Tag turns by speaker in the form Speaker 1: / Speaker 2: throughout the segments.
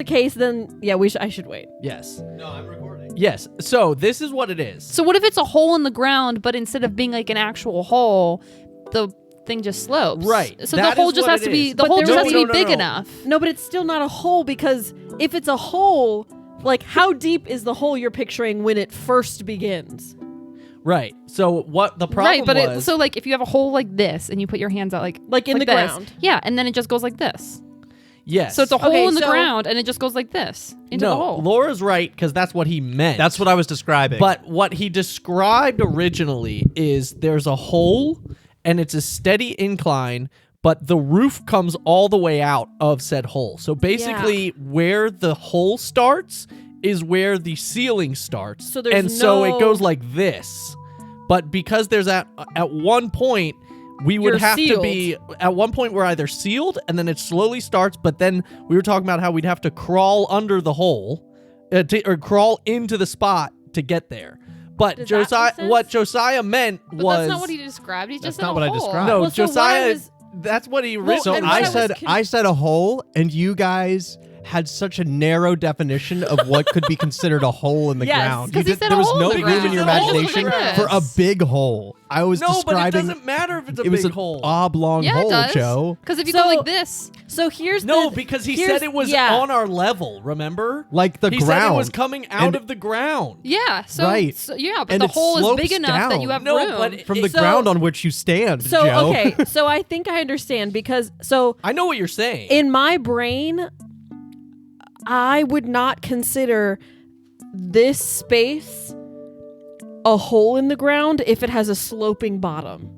Speaker 1: the case, then yeah, I should wait.
Speaker 2: Yes.
Speaker 3: No, I'm recording.
Speaker 2: Yes. So this is what it is.
Speaker 4: So what if it's a hole in the ground, but instead of being like an actual hole, the thing just slopes?
Speaker 2: Right.
Speaker 4: So
Speaker 2: That
Speaker 4: the hole
Speaker 2: is
Speaker 4: just
Speaker 2: what
Speaker 4: has
Speaker 2: it
Speaker 4: to be
Speaker 2: is.
Speaker 4: the
Speaker 1: But
Speaker 4: hole
Speaker 1: there
Speaker 4: just has
Speaker 1: was-
Speaker 4: to be
Speaker 2: No,
Speaker 4: big
Speaker 2: no.
Speaker 4: enough.
Speaker 1: No, but it's still not a hole, because if it's a hole, like how deep is the hole you're picturing when it first begins?
Speaker 2: Right. So what the problem
Speaker 4: Right, but
Speaker 2: was...
Speaker 4: so like if you have a hole like this and you put your hands out like
Speaker 1: In the
Speaker 4: this,
Speaker 1: ground.
Speaker 4: yeah, and then it just goes like this.
Speaker 2: yes.
Speaker 4: So it's a hole
Speaker 1: Okay,
Speaker 4: in the
Speaker 1: so-
Speaker 4: ground and it just goes like this into the
Speaker 2: No,
Speaker 4: hole.
Speaker 2: Laura's right, because that's what he meant.
Speaker 3: That's what I was describing.
Speaker 2: But what he described originally is there's a hole and it's a steady incline, but the roof comes all the way out of said hole. So basically where the hole starts is where the ceiling starts.
Speaker 1: So there's
Speaker 2: and so
Speaker 1: no-
Speaker 2: it goes like this. But because there's at one point we would
Speaker 1: You're
Speaker 2: have to
Speaker 1: sealed.
Speaker 2: be at one point we're either sealed and then it slowly starts, but then we were talking about how we'd have to crawl under the hole or crawl into the spot to get there. But
Speaker 1: Does that make
Speaker 2: Josiah,
Speaker 1: sense?
Speaker 2: what Josiah meant
Speaker 4: But
Speaker 2: was
Speaker 4: that's not what he described. He's
Speaker 3: That's
Speaker 4: just in
Speaker 3: not
Speaker 4: a
Speaker 3: what I
Speaker 4: hole.
Speaker 3: described.
Speaker 2: no,
Speaker 1: Well, so what
Speaker 2: Josiah.
Speaker 1: I was-
Speaker 2: That's what he
Speaker 3: So
Speaker 2: originally.
Speaker 1: and what
Speaker 3: I
Speaker 1: was
Speaker 3: said
Speaker 1: con-
Speaker 3: I said a hole, and you guys had such a narrow definition of what could be considered a hole in the
Speaker 1: Yes,
Speaker 3: ground.
Speaker 4: 'cause he said
Speaker 3: there
Speaker 4: a
Speaker 3: was
Speaker 4: hole
Speaker 3: no
Speaker 4: in the
Speaker 3: room in your
Speaker 4: ground.
Speaker 3: imagination
Speaker 4: Yes.
Speaker 3: for a big hole. I was
Speaker 2: no, but it
Speaker 3: describing
Speaker 2: doesn't matter if it's a
Speaker 3: it was
Speaker 2: big
Speaker 3: an
Speaker 2: hole.
Speaker 3: oblong
Speaker 4: Yeah, it
Speaker 3: hole,
Speaker 4: does.
Speaker 3: Joe.
Speaker 4: Because if you
Speaker 1: So-
Speaker 4: go like this,
Speaker 1: So here's
Speaker 2: No,
Speaker 1: the,
Speaker 2: because he
Speaker 1: here's-
Speaker 2: said it was
Speaker 1: yeah.
Speaker 2: on our level. Remember,
Speaker 3: Like the
Speaker 2: he
Speaker 3: ground.
Speaker 2: said it was coming out
Speaker 3: And-
Speaker 2: of the ground.
Speaker 4: yeah. So,
Speaker 3: Right.
Speaker 4: yeah, but
Speaker 3: And
Speaker 4: the
Speaker 3: it
Speaker 4: hole is
Speaker 3: slopes
Speaker 4: big enough that you
Speaker 3: down.
Speaker 4: have
Speaker 2: No,
Speaker 4: room.
Speaker 2: but
Speaker 3: From the
Speaker 1: So-
Speaker 3: ground on which you stand,
Speaker 1: So
Speaker 3: Joe.
Speaker 1: okay, so I think I understand, because
Speaker 2: I know what you're saying.
Speaker 1: in my brain, I would not consider this space a hole in the ground if it has a sloping bottom.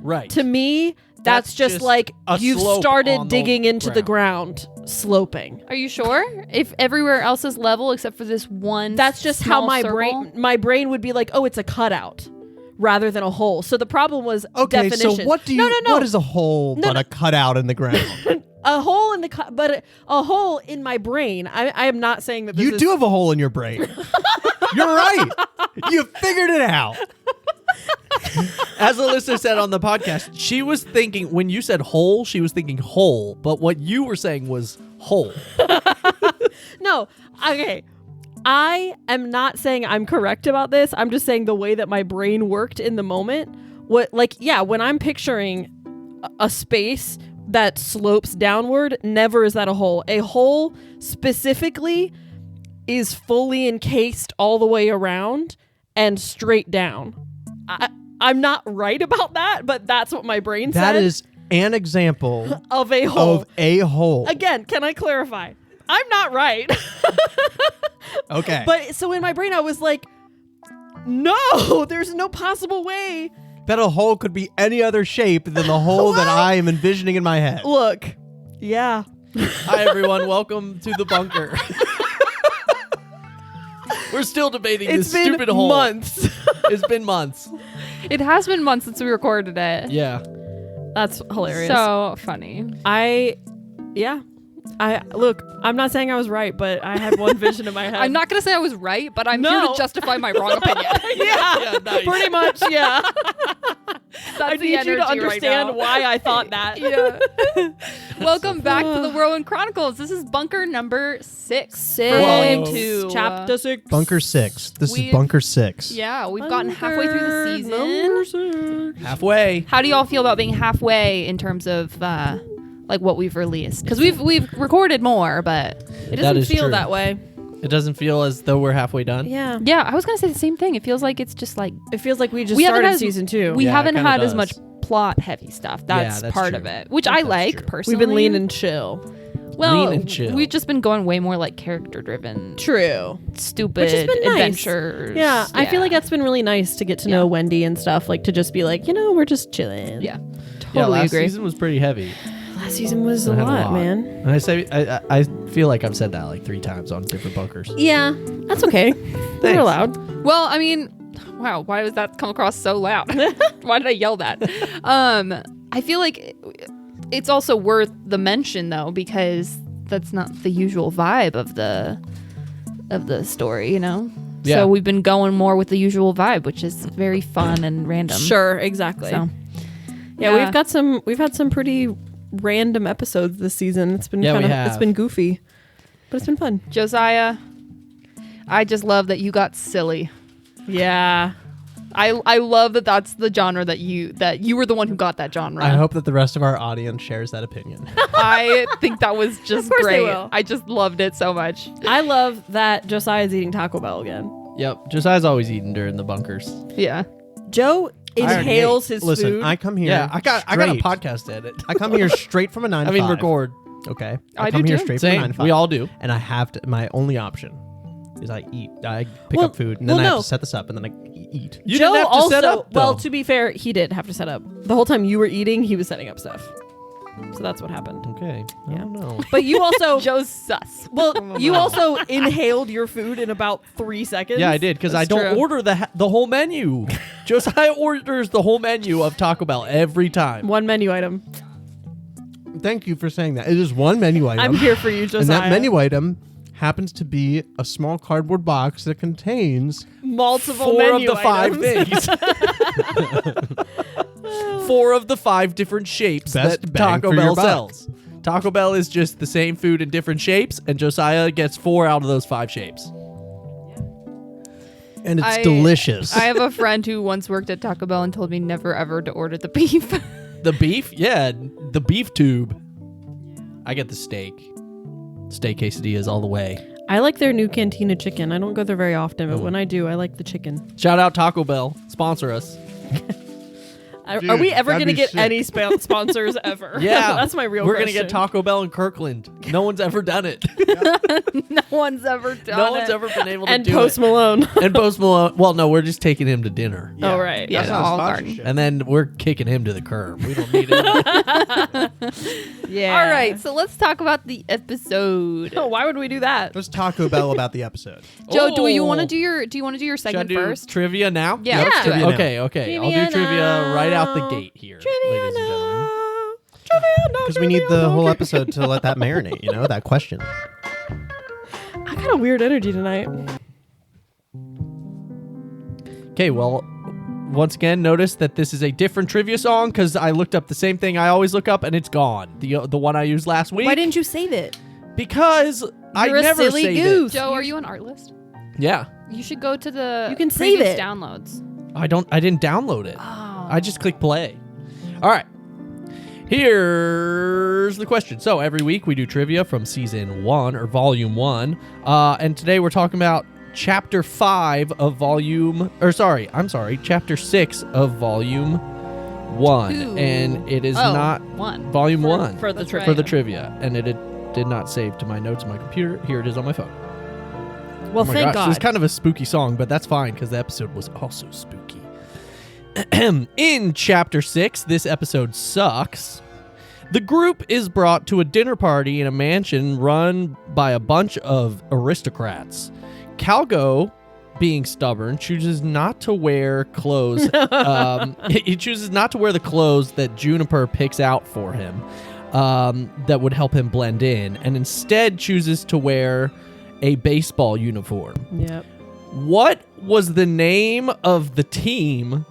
Speaker 2: right.
Speaker 1: To me, that's just like
Speaker 2: a
Speaker 1: you've
Speaker 2: slope on
Speaker 1: started
Speaker 2: the
Speaker 1: digging into the ground, sloping.
Speaker 4: Are you sure? If everywhere else is level except for this one,
Speaker 1: That's just how
Speaker 4: small
Speaker 1: my
Speaker 4: circle?
Speaker 1: brain would be like, oh, it's a cutout rather than a hole. So the problem was
Speaker 3: Okay,
Speaker 1: definition.
Speaker 3: so what do you?
Speaker 1: No.
Speaker 3: What is a hole
Speaker 1: No,
Speaker 3: but
Speaker 1: no.
Speaker 3: a cutout in the ground?
Speaker 1: A hole in the but a hole in my brain. I am not saying that this
Speaker 3: You
Speaker 1: is,
Speaker 3: do have a hole in your brain. You're right. You figured it out.
Speaker 2: As Alyssa said on the podcast, she was thinking when you said hole, she was thinking hole, but what you were saying was hole.
Speaker 1: No. Okay. I am not saying I'm correct about this. I'm just saying the way that my brain worked in the moment. When I'm picturing a space that slopes downward, never is that a hole. A hole specifically is fully encased all the way around and straight down. I'm not right about that, but that's what my brain said.
Speaker 3: That is an example
Speaker 1: of a hole.
Speaker 3: of a hole.
Speaker 1: Again, can I clarify? I'm not right.
Speaker 3: Okay.
Speaker 1: But so in my brain, I was like, no, there's no possible way.
Speaker 3: that a hole could be any other shape than the hole that I am envisioning in my head.
Speaker 1: Look, yeah.
Speaker 2: Hi everyone, welcome to the bunker. We're still debating
Speaker 1: It's
Speaker 2: this
Speaker 1: been
Speaker 2: stupid hole.
Speaker 1: months.
Speaker 2: It's been months.
Speaker 4: It has been months since we recorded it.
Speaker 2: Yeah.
Speaker 1: That's hilarious.
Speaker 4: So funny.
Speaker 1: Look, I'm not saying I was right, but I had one vision in my head.
Speaker 4: I'm not going to say I was right, but I'm here
Speaker 1: No.
Speaker 4: to justify my wrong opinion.
Speaker 1: Yeah,
Speaker 2: nice.
Speaker 1: pretty much, yeah.
Speaker 4: That's
Speaker 1: I
Speaker 4: the
Speaker 1: need you
Speaker 4: energy
Speaker 1: to
Speaker 4: right
Speaker 1: understand
Speaker 4: now.
Speaker 1: why I thought that.
Speaker 4: Yeah. Welcome back to the Whirlwind Chronicles. This is bunker number 6. For
Speaker 2: Whoa.
Speaker 4: volume 2.
Speaker 1: Chapter 6.
Speaker 3: Bunker 6. This is
Speaker 4: We've-
Speaker 3: Bunker 6.
Speaker 4: Yeah, we've gotten halfway through the season.
Speaker 1: Number 6.
Speaker 2: Halfway.
Speaker 4: How do y'all feel about being halfway in terms of like what we've released? Because we've recorded more, but
Speaker 1: It
Speaker 2: That
Speaker 1: doesn't
Speaker 2: is
Speaker 1: feel
Speaker 2: true.
Speaker 1: that way.
Speaker 2: It doesn't feel as though we're halfway done.
Speaker 1: Yeah.
Speaker 4: yeah, I was gonna say the same thing. It feels like it's just like
Speaker 1: It feels like we just
Speaker 4: We haven't
Speaker 1: started
Speaker 4: had-
Speaker 1: season 2.
Speaker 4: we
Speaker 2: Yeah, it
Speaker 4: haven't
Speaker 2: kinda
Speaker 4: had as
Speaker 2: does.
Speaker 4: much plot heavy stuff. That's,
Speaker 2: that's
Speaker 4: part
Speaker 2: true.
Speaker 4: of it, which
Speaker 2: I
Speaker 4: I
Speaker 2: think that's
Speaker 4: like
Speaker 2: true.
Speaker 4: personally.
Speaker 1: We've been leaning chill.
Speaker 4: well,
Speaker 2: lean and chill.
Speaker 4: We've just been going way more like character driven,
Speaker 1: True.
Speaker 4: stupid
Speaker 1: Which has been nice.
Speaker 4: adventures.
Speaker 1: Yeah, I feel like that's been really nice to get to know Wendy and stuff. Like to just be like, we're just chilling.
Speaker 4: yeah,
Speaker 2: Yeah,
Speaker 4: totally
Speaker 2: last
Speaker 4: agree.
Speaker 2: season was pretty heavy.
Speaker 1: Last season was
Speaker 2: I
Speaker 1: a
Speaker 2: had
Speaker 1: lot, man.
Speaker 2: And I feel like I've said that like 3 times on different bunkers.
Speaker 1: Yeah, that's okay. They're allowed.
Speaker 4: Well, I mean, wow, why does that come across so loud? Why did I yell that? I feel like it's also worth the mention though, because that's not the usual vibe of the story,
Speaker 2: Yeah.
Speaker 4: So we've been going more with the usual vibe, which is very fun and random.
Speaker 1: Sure, exactly.
Speaker 4: So
Speaker 1: Yeah, we've had some pretty random episodes this season. It's been
Speaker 2: Yeah, we
Speaker 1: it's
Speaker 2: have.
Speaker 1: been goofy. but it's been fun.
Speaker 4: Josiah, I just love that you got silly.
Speaker 1: Yeah.
Speaker 4: I love that that's the genre that you were the one who got that genre.
Speaker 3: I hope that the rest of our audience shares that opinion.
Speaker 4: I think that was just
Speaker 1: Of course they
Speaker 4: great.
Speaker 1: will.
Speaker 4: I just loved it so much.
Speaker 1: I love that Josiah's eating Taco Bell again.
Speaker 2: Yep. Josiah's always eating during the bunkers.
Speaker 4: Yeah.
Speaker 1: Joe
Speaker 3: already
Speaker 1: inhales his
Speaker 3: Listen,
Speaker 1: food.
Speaker 3: I come here.
Speaker 2: Yeah, I got a
Speaker 3: straight.
Speaker 2: podcast to edit.
Speaker 3: I come here straight from a 9 to 5.
Speaker 2: record.
Speaker 3: Okay.
Speaker 4: I
Speaker 3: come
Speaker 4: do
Speaker 3: here
Speaker 4: too.
Speaker 3: straight from a 9
Speaker 2: Same.
Speaker 3: to 5.
Speaker 2: We all do.
Speaker 3: And I have to. My only option is I eat. I pick
Speaker 1: Well-
Speaker 3: up food, and then
Speaker 1: well,
Speaker 3: I have
Speaker 1: no.
Speaker 3: to set this up, and then I eat.
Speaker 2: You
Speaker 1: Joe
Speaker 2: didn't have to
Speaker 1: also,
Speaker 2: set up,
Speaker 1: well,
Speaker 2: though.
Speaker 1: to be fair, he did have to set up. The whole time you were eating, he was setting up stuff. So that's what happened.
Speaker 2: Okay. I
Speaker 1: Yeah.
Speaker 2: don't know.
Speaker 1: But you also,
Speaker 4: Joe's sus.
Speaker 1: well, you also inhaled your food in about 3 seconds.
Speaker 2: Yeah, I did because I
Speaker 4: That's
Speaker 2: don't
Speaker 4: true.
Speaker 2: order the whole menu. Josiah orders the whole menu of Taco Bell every time.
Speaker 1: One menu item.
Speaker 3: Thank you for saying that. It is one menu item.
Speaker 1: I'm here for you, Josiah.
Speaker 3: And that menu item happens to be a small cardboard box that contains
Speaker 1: multiple
Speaker 2: 4 of
Speaker 1: menu
Speaker 2: the 5
Speaker 1: items.
Speaker 2: things. 4 of the 5 different shapes
Speaker 3: Best
Speaker 2: that
Speaker 3: bang
Speaker 2: Taco
Speaker 3: for your
Speaker 2: Bell
Speaker 3: buck.
Speaker 2: sells. Taco Bell is just the same food in different shapes, and Josiah gets 4 out of those 5 shapes.
Speaker 3: and it's
Speaker 4: I-
Speaker 3: delicious.
Speaker 4: I have a friend who once worked at Taco Bell and told me never ever to order the beef.
Speaker 2: The beef? Yeah, the beef tube. I get the steak. Steak quesadillas all the way.
Speaker 1: I like their new cantina chicken. I don't go there very often, but when I do, I like the chicken.
Speaker 2: Shout out Taco Bell. Sponsor us.
Speaker 3: Dude,
Speaker 1: Are we ever
Speaker 3: that'd
Speaker 1: going to
Speaker 3: be
Speaker 1: get
Speaker 3: sick.
Speaker 1: any sponsors ever?
Speaker 2: Yeah.
Speaker 1: That's my real
Speaker 2: We're
Speaker 1: question.
Speaker 2: going to get Taco Bell in Kirkland. No one's ever done it.
Speaker 4: No one's ever done
Speaker 2: No
Speaker 4: it.
Speaker 2: one's ever been able to
Speaker 1: And
Speaker 2: do
Speaker 1: Post
Speaker 2: it.
Speaker 1: Malone.
Speaker 2: And Post Malone. Well, no, we're just taking him to dinner.
Speaker 1: Oh, right.
Speaker 4: Yeah,
Speaker 3: That's
Speaker 4: no,
Speaker 3: not a
Speaker 4: Olive
Speaker 3: sponsorship.
Speaker 4: Garden.
Speaker 2: And then we're kicking him to the curb. We don't need it.
Speaker 1: Yeah.
Speaker 4: All right, so let's talk about the episode.
Speaker 1: Oh, why would we do that?
Speaker 3: Let's Taco Bell about the episode.
Speaker 4: Joe, do you want
Speaker 2: Oh.
Speaker 4: to do your
Speaker 2: Should I
Speaker 4: segment
Speaker 2: do
Speaker 4: first?
Speaker 2: trivia now?
Speaker 4: Yeah,
Speaker 1: Yeah.
Speaker 4: let's do it.
Speaker 3: Trivia now.
Speaker 2: Okay, okay. I'll
Speaker 1: Trivia
Speaker 2: do trivia
Speaker 1: now.
Speaker 2: right out the gate here,
Speaker 1: Trivia
Speaker 2: ladies and gentlemen.
Speaker 1: now. Trivia now.
Speaker 3: Because we need the whole episode to let that marinate, that question.
Speaker 1: I got a weird energy tonight.
Speaker 2: Okay, well, once again, notice that this is a different trivia song because I looked up the same thing I always look up and it's gone. The one I used last week.
Speaker 1: Why didn't you save it?
Speaker 2: Because I
Speaker 1: You're a
Speaker 2: never
Speaker 1: silly
Speaker 2: saved
Speaker 1: goose.
Speaker 4: Joe, are you an art list?
Speaker 2: it. Yeah,
Speaker 4: You should go to the
Speaker 1: You can save
Speaker 4: previous
Speaker 1: it.
Speaker 4: downloads.
Speaker 2: I didn't download it.
Speaker 4: Oh.
Speaker 2: I just click play. All right. Here's the question. So every week we do trivia from season 1 or volume 1. And today we're talking about chapter 5 of chapter 6 of volume 1.
Speaker 4: Two.
Speaker 2: And it is
Speaker 4: Oh,
Speaker 2: not
Speaker 4: one.
Speaker 2: volume 1
Speaker 1: For the
Speaker 4: That's
Speaker 1: trivia.
Speaker 2: for the trivia. And it did not save to my notes on my computer. Here it is on my phone.
Speaker 1: Well,
Speaker 2: Oh my
Speaker 1: thank
Speaker 2: gosh,
Speaker 1: God.
Speaker 2: This is kind of a spooky song, but that's fine because the episode was also spooky. In chapter 6, this episode sucks. The group is brought to a dinner party in a mansion run by a bunch of aristocrats. Calgo, being stubborn, chooses not to wear clothes. He chooses not to wear the clothes that Juniper picks out for him that would help him blend in, and instead chooses to wear a baseball uniform.
Speaker 1: Yep.
Speaker 2: What was the name of the team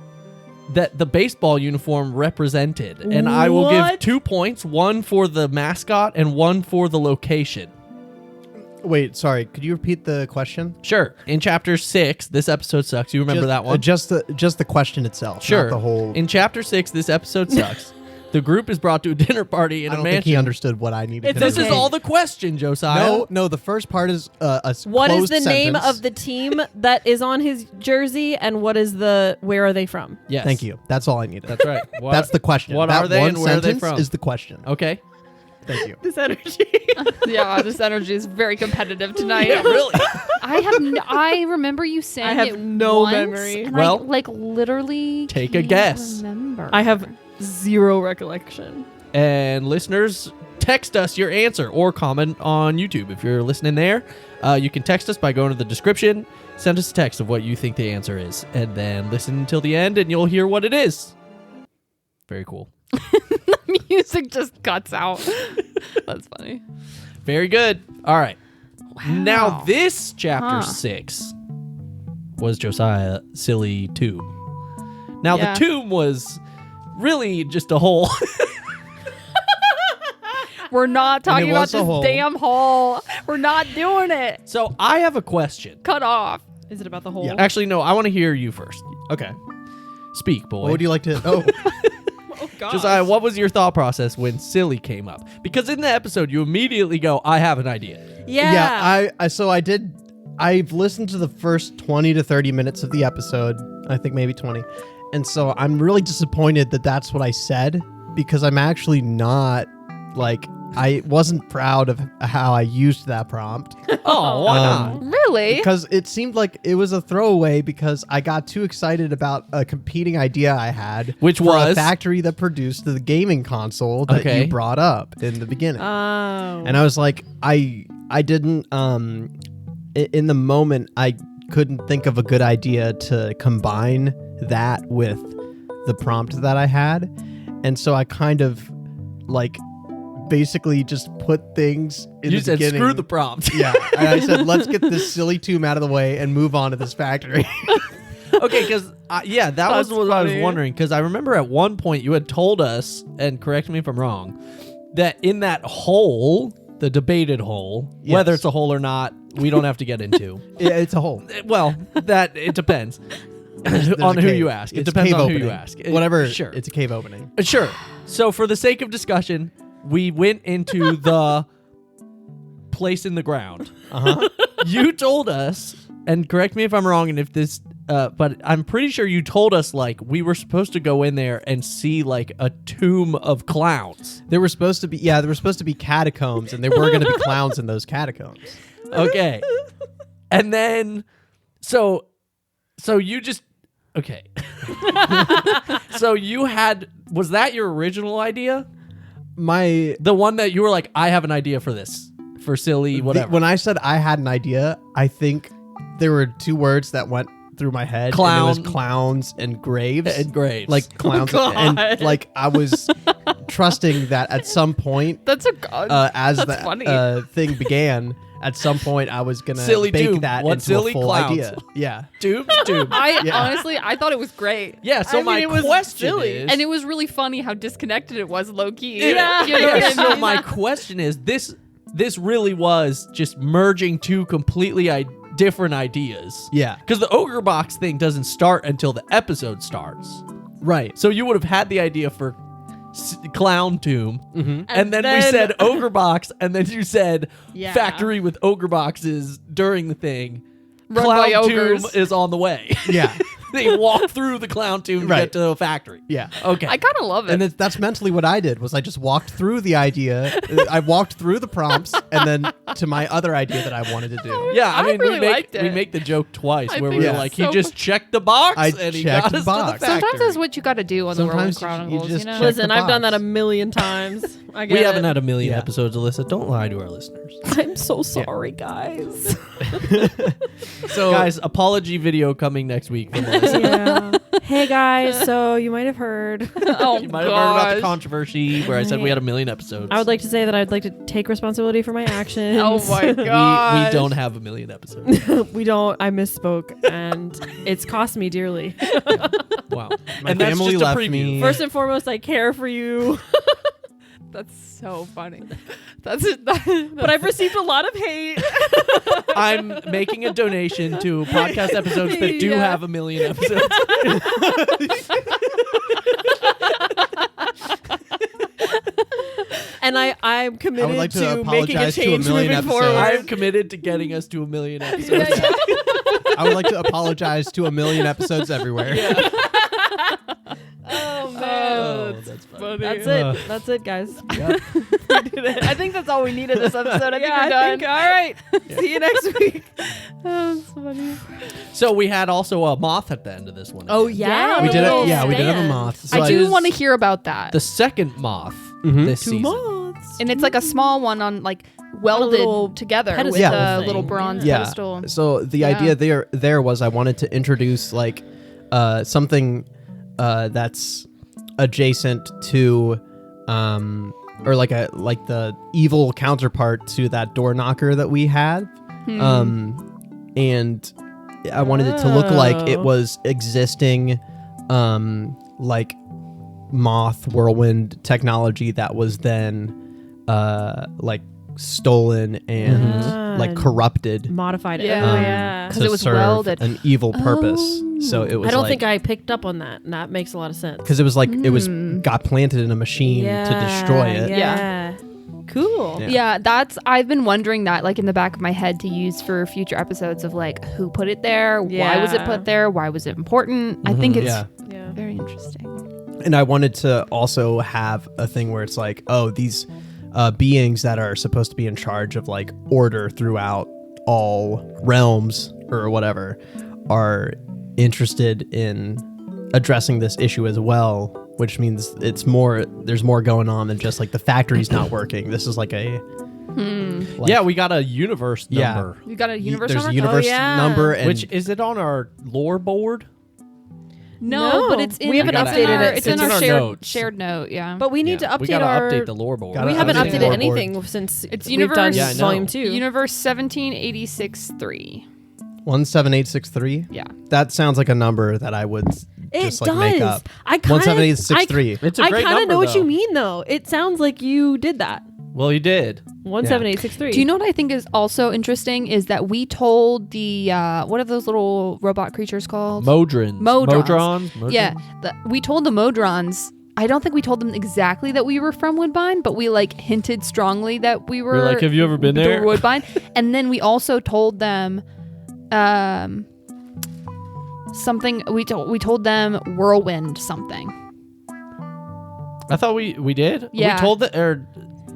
Speaker 2: that the baseball uniform represented? And I will give
Speaker 1: What?
Speaker 2: 2 points, one for the mascot and one for the location.
Speaker 3: Wait, sorry. Could you repeat the question?
Speaker 2: Sure. In chapter 6, this episode sucks. You remember that one?
Speaker 3: Just the question itself.
Speaker 2: Sure.
Speaker 3: Not the whole.
Speaker 2: In chapter 6, this episode sucks. The group is brought to a dinner party in
Speaker 3: I
Speaker 2: a
Speaker 3: don't think he
Speaker 2: mansion.
Speaker 3: understood what I needed. to
Speaker 1: It's
Speaker 2: This
Speaker 3: know.
Speaker 2: is
Speaker 1: okay.
Speaker 2: all the question, Josiah.
Speaker 3: No. The first part is a
Speaker 1: What is
Speaker 3: closed
Speaker 1: the name
Speaker 3: sentence.
Speaker 1: of the team that is on his jersey, and what is where are they from?
Speaker 2: Yes.
Speaker 3: Thank you. That's all I needed.
Speaker 2: That's right. What-
Speaker 3: That's the question.
Speaker 2: What
Speaker 3: That
Speaker 2: are they
Speaker 3: one
Speaker 2: and where are they
Speaker 3: sentence
Speaker 2: from?
Speaker 3: is the question.
Speaker 2: Okay.
Speaker 3: Thank you.
Speaker 1: This energy.
Speaker 4: Yeah, this energy is very competitive tonight.
Speaker 2: Yeah, really.
Speaker 4: I remember you saying
Speaker 1: I have
Speaker 4: it
Speaker 1: no
Speaker 4: once,
Speaker 1: memory.
Speaker 4: And
Speaker 2: Well,
Speaker 4: I literally
Speaker 2: take a
Speaker 4: can't
Speaker 2: guess.
Speaker 4: Remember.
Speaker 1: I have zero recollection.
Speaker 2: And listeners, text us your answer or comment on YouTube. If you're listening there, you can text us by going to the description. Send us a text of what you think the answer is. And then listen until the end and you'll hear what it is. Very cool.
Speaker 4: music just cuts out. That's funny.
Speaker 2: Very good. All right. Now,
Speaker 4: Wow.
Speaker 2: this chapter
Speaker 4: Huh.
Speaker 2: 6 was Josiah Silly Tomb. Now,
Speaker 4: Yeah.
Speaker 2: the tomb was really just a hole.
Speaker 4: We're not talking about
Speaker 3: was a
Speaker 4: this
Speaker 3: hole.
Speaker 4: damn hole. We're not doing it.
Speaker 2: So I have a question.
Speaker 4: Cut off.
Speaker 1: Is it about the whole?
Speaker 3: Yeah.
Speaker 2: Actually, no. I want to hear you first.
Speaker 3: Okay.
Speaker 2: Speak, boy.
Speaker 3: What would you like to? Oh,
Speaker 1: Oh God.
Speaker 2: Josiah, what was your thought process when silly came up? Because in the episode, you immediately go, "I have an idea."
Speaker 1: Yeah.
Speaker 3: I've listened to the first 20 to 30 minutes of the episode. I think maybe 20. And so I'm really disappointed that that's what I said, because I'm actually not, like, I wasn't proud of how I used that prompt.
Speaker 2: Oh, why not?
Speaker 4: Really?
Speaker 3: Because it seemed like it was a throwaway, because I got too excited about a competing idea I had.
Speaker 2: Which
Speaker 3: for
Speaker 2: was?
Speaker 3: a factory that produced the gaming console that
Speaker 2: Okay.
Speaker 3: you brought up in the beginning.
Speaker 1: Oh.
Speaker 3: And I was like, I didn't, in the moment, I couldn't think of a good idea to combine that with the prompt that I had. And so I kind of, like, basically just put things in
Speaker 2: You
Speaker 3: the
Speaker 2: said,
Speaker 3: beginning.
Speaker 2: "Screw the prompt."
Speaker 3: Yeah. And I said, let's get this silly tomb out of the way and move on to this factory.
Speaker 2: Okay, because that was
Speaker 1: That's
Speaker 2: what I was
Speaker 1: funny.
Speaker 2: wondering. Because I remember at one point you had told us, and correct me if I'm wrong, that in that hole, the debated hole,
Speaker 3: Yes.
Speaker 2: whether it's a hole or not, we don't have to get into.
Speaker 3: Yeah, it's a hole.
Speaker 2: Well, that it depends
Speaker 3: There's
Speaker 2: on
Speaker 3: a
Speaker 2: who
Speaker 3: cave.
Speaker 2: you ask. It
Speaker 3: It's a
Speaker 2: depends
Speaker 3: cave
Speaker 2: on who
Speaker 3: opening.
Speaker 2: you ask.
Speaker 3: Whatever.
Speaker 2: Sure.
Speaker 3: It's a cave opening.
Speaker 2: Sure. So for the sake of discussion, we went into the place in the ground.
Speaker 3: Uh-huh.
Speaker 2: You told us, and correct me if I'm wrong, and if this, but I'm pretty sure you told us, like, we were supposed to go in there and see, like, a tomb of clowns.
Speaker 3: There were supposed to be catacombs, and there were going to be clowns in those catacombs.
Speaker 2: Okay. And then, so you just, okay. So you had, was that your original idea? The one that you were like, I have an idea for this, for silly, whatever.
Speaker 3: When I said I had an idea, I think there were two words that went through my head.
Speaker 2: Clown.
Speaker 3: And it was clowns and graves.
Speaker 2: and graves.
Speaker 3: Like clowns.
Speaker 1: God.
Speaker 3: And like I was trusting that at some point,
Speaker 4: That's a god.
Speaker 3: as
Speaker 4: That's funny.
Speaker 3: the thing began, at some point I was going
Speaker 2: Silly
Speaker 3: to bake
Speaker 2: tomb.
Speaker 3: that
Speaker 2: What
Speaker 3: into
Speaker 2: silly
Speaker 3: a full
Speaker 2: clowns?
Speaker 3: idea. Yeah.
Speaker 2: Tomb.
Speaker 4: Honestly, I thought it was great.
Speaker 2: Yeah, so
Speaker 1: I
Speaker 2: my
Speaker 1: mean, it was
Speaker 2: question
Speaker 1: silly.
Speaker 2: is...
Speaker 4: And it was really funny how disconnected it was, low key.
Speaker 1: Yeah.
Speaker 4: You know what I
Speaker 2: so
Speaker 4: mean?
Speaker 2: my question is, this really was just merging two completely different ideas.
Speaker 3: Yeah.
Speaker 2: Because the Ogre Box thing doesn't start until the episode starts.
Speaker 3: Right.
Speaker 2: So you would have had the idea for Clown Tomb,
Speaker 3: Mm-hmm.
Speaker 2: and then we said Ogre Box, and then you said
Speaker 1: Yeah.
Speaker 2: factory with Ogre Boxes during the thing.
Speaker 4: Run
Speaker 2: Clown
Speaker 4: by ogres.
Speaker 2: Tomb is on the way.
Speaker 3: Yeah.
Speaker 2: They walk through the Clown Tomb to
Speaker 3: Right.
Speaker 2: get to the factory.
Speaker 3: Yeah.
Speaker 2: Okay.
Speaker 4: I kind of love it.
Speaker 3: And that's mentally what I did. Was I just walked through the idea. I walked through the prompts and then to my other idea that I wanted to do.
Speaker 2: Yeah, I
Speaker 4: I
Speaker 2: mean,
Speaker 4: really liked it.
Speaker 2: we make the joke twice
Speaker 4: I
Speaker 2: where
Speaker 4: think
Speaker 2: we're
Speaker 3: it's
Speaker 2: like,
Speaker 4: so
Speaker 2: he just checked the box
Speaker 3: I
Speaker 2: and he
Speaker 3: checked
Speaker 2: got
Speaker 3: the
Speaker 2: us
Speaker 3: box.
Speaker 2: to the factory.
Speaker 4: Sometimes that's what you got to do on the Whirlwind
Speaker 3: Sometimes you
Speaker 4: Chronicles.
Speaker 3: just
Speaker 4: You know?
Speaker 3: check
Speaker 1: Listen,
Speaker 3: the
Speaker 1: I've done
Speaker 3: box.
Speaker 1: that a million times. I get
Speaker 2: We haven't
Speaker 1: it.
Speaker 2: had a million
Speaker 3: Yeah.
Speaker 2: episodes, Alyssa. Don't lie to our listeners.
Speaker 1: I'm so sorry, guys.
Speaker 3: So
Speaker 2: Guys, apology video coming next week from Alyssa.
Speaker 1: Yeah. Hey guys, so you might have heard.
Speaker 4: Oh,
Speaker 2: You might have heard about the
Speaker 4: gosh.
Speaker 2: controversy where I said we had a million episodes.
Speaker 1: I would like to say that I'd like to take responsibility for my actions.
Speaker 4: Oh my god.
Speaker 2: we don't have a million episodes.
Speaker 1: We don't. I misspoke, and it's cost me dearly.
Speaker 2: Wow.
Speaker 3: My
Speaker 2: and that's
Speaker 3: family
Speaker 2: just a
Speaker 3: left
Speaker 2: preview.
Speaker 3: me.
Speaker 1: First and foremost, I care for you,
Speaker 4: That's so funny. That's it.
Speaker 1: but I've received a lot of hate.
Speaker 2: I'm making a donation to podcast episodes that do
Speaker 1: Yeah.
Speaker 2: have a million episodes.
Speaker 1: And I'm committed
Speaker 3: like to
Speaker 1: to making a
Speaker 3: apologize to a
Speaker 1: change
Speaker 3: million
Speaker 1: moving
Speaker 3: episodes.
Speaker 1: forward.
Speaker 2: I'm committed to getting us to a million episodes.
Speaker 3: I would like to apologize to a million episodes everywhere.
Speaker 1: Oh man.
Speaker 2: Oh, that's funny.
Speaker 1: That's
Speaker 3: Ugh.
Speaker 1: it. That's it, guys.
Speaker 3: Yep.
Speaker 1: We did it. I think that's all we needed this episode. I think
Speaker 4: Yeah,
Speaker 1: we're
Speaker 4: I
Speaker 1: done.
Speaker 4: think-
Speaker 1: All right. See you next week. That's funny.
Speaker 2: So we had also a moth at the end of this one.
Speaker 1: Oh
Speaker 2: again.
Speaker 1: yeah,
Speaker 3: We did
Speaker 1: little
Speaker 3: it. Yeah, we did have a
Speaker 1: stand.
Speaker 3: moth. So
Speaker 4: I do
Speaker 2: is
Speaker 4: want to hear about that.
Speaker 2: The second moth
Speaker 3: Mhm.
Speaker 2: this
Speaker 1: Two
Speaker 2: season.
Speaker 1: months.
Speaker 4: And it's like a small one on like welded
Speaker 1: little
Speaker 4: together with
Speaker 1: pedestal
Speaker 4: a
Speaker 1: thing.
Speaker 4: little bronze
Speaker 3: Yeah.
Speaker 4: pedestal.
Speaker 3: So the
Speaker 4: Yeah.
Speaker 3: idea there was I wanted to introduce like something that's adjacent to or like the evil counterpart to that door knocker that we had. And I wanted it to look like it
Speaker 1: Oh.
Speaker 3: was existing like moth whirlwind technology that was then like stolen and like corrupted
Speaker 1: Modified it.
Speaker 4: Yeah.
Speaker 1: Oh, yeah.
Speaker 4: 'Cause
Speaker 3: to
Speaker 4: it was
Speaker 3: serve
Speaker 4: welded.
Speaker 3: an evil purpose. So it was
Speaker 1: I don't
Speaker 3: like,
Speaker 1: think I picked up on that. And that makes a lot of sense.
Speaker 3: because it was like it was got planted in a machine to destroy it.
Speaker 1: Yeah. Cool.
Speaker 3: Yeah.
Speaker 4: Yeah, I've been wondering that like in the back of my head to use for future episodes of like who put it there, why was it put there, why was it important. I think it's
Speaker 3: Yeah.
Speaker 1: Yeah.
Speaker 4: very interesting.
Speaker 3: And I wanted to also have a thing where it's like, oh, these beings that are supposed to be in charge of like order throughout all realms or whatever are interested in addressing this issue as well, which means there's more going on than just like the factory's not working. This is like a like-
Speaker 2: Yeah, we got a universe
Speaker 3: Yeah.
Speaker 2: number.
Speaker 4: You got a universe
Speaker 3: there's
Speaker 4: number?
Speaker 3: a universe
Speaker 1: yeah.
Speaker 3: number, and
Speaker 2: Which is it on our lore board?
Speaker 4: No, but it's in
Speaker 1: We haven't
Speaker 4: it's in
Speaker 1: updated
Speaker 4: our-
Speaker 1: it
Speaker 4: It's in
Speaker 2: since-
Speaker 4: our
Speaker 2: It's in our
Speaker 4: shared
Speaker 2: notes.
Speaker 4: shared note, yeah.
Speaker 1: But we need to update
Speaker 2: we gotta
Speaker 1: our.
Speaker 2: update the lore board.
Speaker 3: Gotta
Speaker 1: We haven't
Speaker 3: update the
Speaker 1: updated
Speaker 3: lore
Speaker 1: anything since
Speaker 4: It's
Speaker 1: we've done
Speaker 4: universe-
Speaker 2: Yeah, I know.
Speaker 1: volume 2.
Speaker 4: Universe 17863.
Speaker 3: 17863.
Speaker 4: Yeah.
Speaker 3: That sounds like a number that I would
Speaker 1: It
Speaker 3: just
Speaker 1: does.
Speaker 3: like make up.
Speaker 1: I kind of
Speaker 3: 17863.
Speaker 2: It's a
Speaker 1: I
Speaker 2: great
Speaker 1: kind of
Speaker 2: number,
Speaker 1: know what
Speaker 2: though.
Speaker 1: you mean, though. It sounds like you did that.
Speaker 2: Well, you did.
Speaker 1: 17863.
Speaker 4: Do you know what I think is also interesting is that we told the what are those little robot creatures called?
Speaker 2: Modrons.
Speaker 4: Modrons.
Speaker 2: Modrons.
Speaker 4: Yeah, we told the Modrons. I don't think we told them exactly that we were from Woodbine, but we like hinted strongly that we were.
Speaker 2: We're like, have you ever been
Speaker 4: the
Speaker 2: there?
Speaker 4: Woodbine, and then we also told them, something. We told them Whirlwind something.
Speaker 2: I thought we did.
Speaker 4: Yeah.
Speaker 2: We told that, or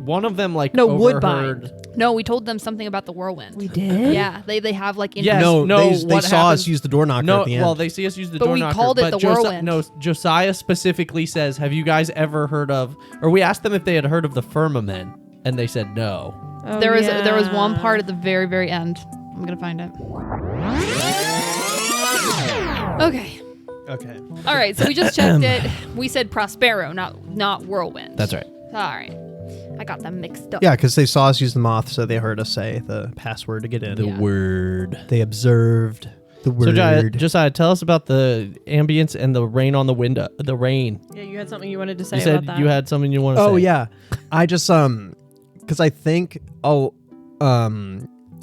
Speaker 2: one of them like
Speaker 1: No,
Speaker 2: overheard.
Speaker 1: Woodbine.
Speaker 4: No, we told them something about the Whirlwind.
Speaker 1: We did?
Speaker 4: Yeah, they have like
Speaker 2: Yes.
Speaker 3: No,
Speaker 2: no,
Speaker 3: they
Speaker 2: what
Speaker 3: saw
Speaker 2: happens-
Speaker 3: us use the door knocker
Speaker 2: No,
Speaker 3: at the end.
Speaker 2: well, they see us use the
Speaker 4: But
Speaker 2: door
Speaker 4: we
Speaker 2: knocker.
Speaker 4: called it
Speaker 2: but
Speaker 4: the Whirlwind.
Speaker 2: No, Josiah specifically says, "Have you guys ever heard of?" Or we asked them if they had heard of the firmament, and they said no.
Speaker 1: Oh,
Speaker 4: there was
Speaker 1: yeah.
Speaker 4: one part at the very very end. I'm gonna find it. Okay.
Speaker 3: Okay.
Speaker 4: All right. So we just checked it. We said Prospero, not Whirlwind.
Speaker 2: That's right.
Speaker 4: All right. I got them mixed up.
Speaker 3: Yeah, because they saw us use the moth, so they heard us say the password to get in.
Speaker 2: The
Speaker 4: Yeah.
Speaker 2: word.
Speaker 3: They observed the
Speaker 2: So
Speaker 3: word.
Speaker 2: Josiah, tell us about the ambience and the rain on the window. The rain.
Speaker 1: Yeah, you had something you wanted to say
Speaker 2: You
Speaker 1: about
Speaker 2: said
Speaker 1: that.
Speaker 2: you had something you want to say.
Speaker 3: Oh yeah, I just because I think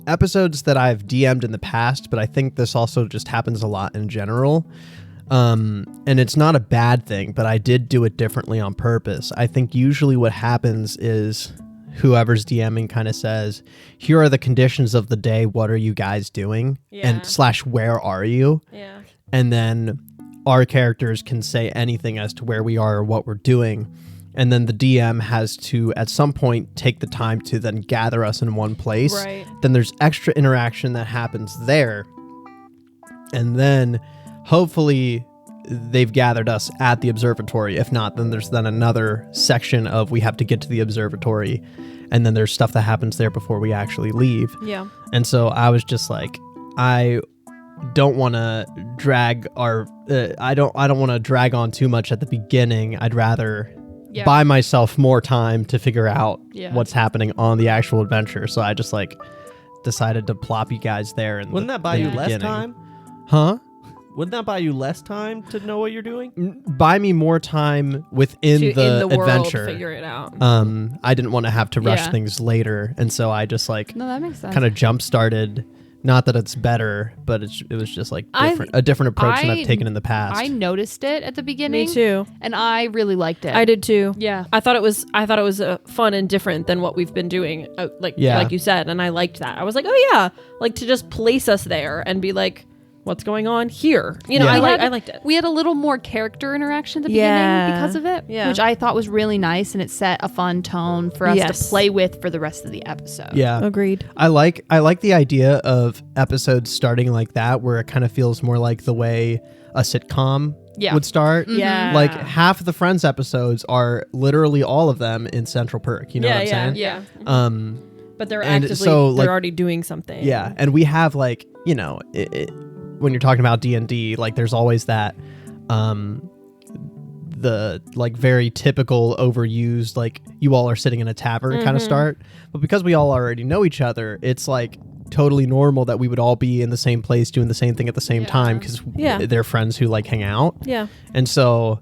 Speaker 3: episodes that I've DM'd in the past, but I think this also just happens a lot in general. And it's not a bad thing, but I did do it differently on purpose. I think usually what happens is whoever's DMing kind of says, "Here are the conditions of the day. What are you guys doing?"
Speaker 1: Yeah.
Speaker 3: And / where are you?
Speaker 1: Yeah.
Speaker 3: And then our characters can say anything as to where we are or what we're doing. And then the DM has to, at some point, take the time to then gather us in one place.
Speaker 1: Right.
Speaker 3: Then there's extra interaction that happens there. And then hopefully they've gathered us at the observatory. If not, then there's then another section of we have to get to the observatory. And then there's stuff that happens there before we actually leave.
Speaker 1: Yeah.
Speaker 3: And so I was just like, I don't want to drag I don't want to drag on too much at the beginning. I'd rather
Speaker 4: Yeah.
Speaker 3: buy myself more time to figure out
Speaker 4: Yeah.
Speaker 3: what's happening on the actual adventure. So I just like decided to plop you guys there. And
Speaker 2: Wouldn't that buy you less time?
Speaker 3: Huh?
Speaker 2: Wouldn't that buy you less time to know what you're doing?
Speaker 3: Buy me more time within
Speaker 1: To,
Speaker 3: the,
Speaker 1: in the world,
Speaker 3: adventure.
Speaker 1: figure it out.
Speaker 3: I didn't want to have to rush
Speaker 4: Yeah.
Speaker 3: things later, and so I just like
Speaker 4: No, that makes sense.
Speaker 3: kind of jump started. Not that it's better, but it was just like a different approach than I've taken in the past.
Speaker 4: I noticed it at the beginning.
Speaker 1: Me too.
Speaker 4: And I really liked it.
Speaker 1: I did too.
Speaker 4: Yeah.
Speaker 1: I thought it was fun and different than what we've been doing, like you said, and I liked that. I was like, oh yeah, like to just place us there and be like, what's going on here? You know,
Speaker 3: Yeah.
Speaker 1: I liked it.
Speaker 4: We had a little more character interaction at the
Speaker 1: Yeah.
Speaker 4: beginning because of it,
Speaker 1: Yeah.
Speaker 4: which I thought was really nice, and it set a fun tone for us
Speaker 1: Yes.
Speaker 4: to play with for the rest of the episode.
Speaker 3: yeah.
Speaker 1: Agreed.
Speaker 3: I like the idea of episodes starting like that, where it kind of feels more like the way a sitcom
Speaker 4: Yeah.
Speaker 3: would start.
Speaker 1: Yeah.
Speaker 3: Like half of the Friends episodes are literally all of them in Central Perk. You know what I'm saying?
Speaker 4: Yeah.
Speaker 1: But they're
Speaker 3: And
Speaker 1: actively,
Speaker 3: so,
Speaker 1: they're
Speaker 3: like-
Speaker 1: already doing something.
Speaker 3: Yeah, and we have like when you're talking about D&D, like there's always that the like very typical overused like you all are sitting in a tavern kind of start, but because we all already know each other, it's like totally normal that we would all be in the same place doing the same thing at the same time because
Speaker 1: Yeah.
Speaker 3: they're friends who like hang out.
Speaker 1: Yeah.
Speaker 3: And so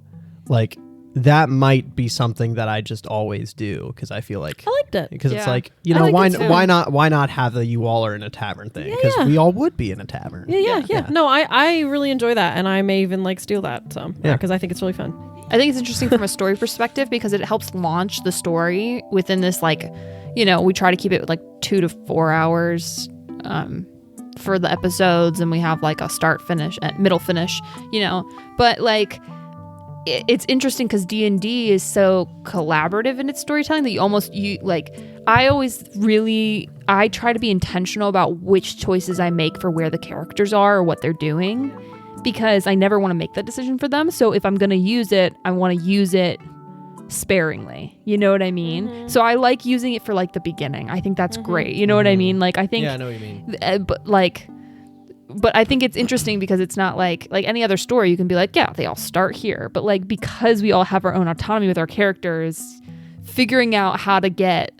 Speaker 3: like that might be something that I just always do because I feel like
Speaker 1: I liked it.
Speaker 3: because it's
Speaker 4: Yeah.
Speaker 3: like, you
Speaker 1: I
Speaker 3: know,
Speaker 1: like it too.
Speaker 3: why not have the you all are in a tavern thing, because
Speaker 1: Yeah.
Speaker 3: we all would be in a tavern.
Speaker 1: Yeah. No, I really enjoy that, and I may even like steal that some.
Speaker 3: Yeah.
Speaker 1: Because I think it's really fun.
Speaker 4: I think it's interesting from a story perspective because it helps launch the story within this, like, you know, we try to keep it like 2 to 4 hours for the episodes, and we have like a start finish and middle finish, you know, but like it's interesting because D&D is so collaborative in its storytelling that I try to be intentional about which choices I make for where the characters are or what they're doing, because I never want to make that decision for them. So if I'm going to use it, I want to use it sparingly. You know what I mean?
Speaker 1: Mm-hmm.
Speaker 4: So I like using it for like the beginning. I think that's great. You know what I mean? Like I think
Speaker 2: Yeah, I know what you mean.
Speaker 4: but I think it's interesting because it's not like any other story. You can be like, yeah, they all start here. But like, because we all have our own autonomy with our characters, figuring out how to get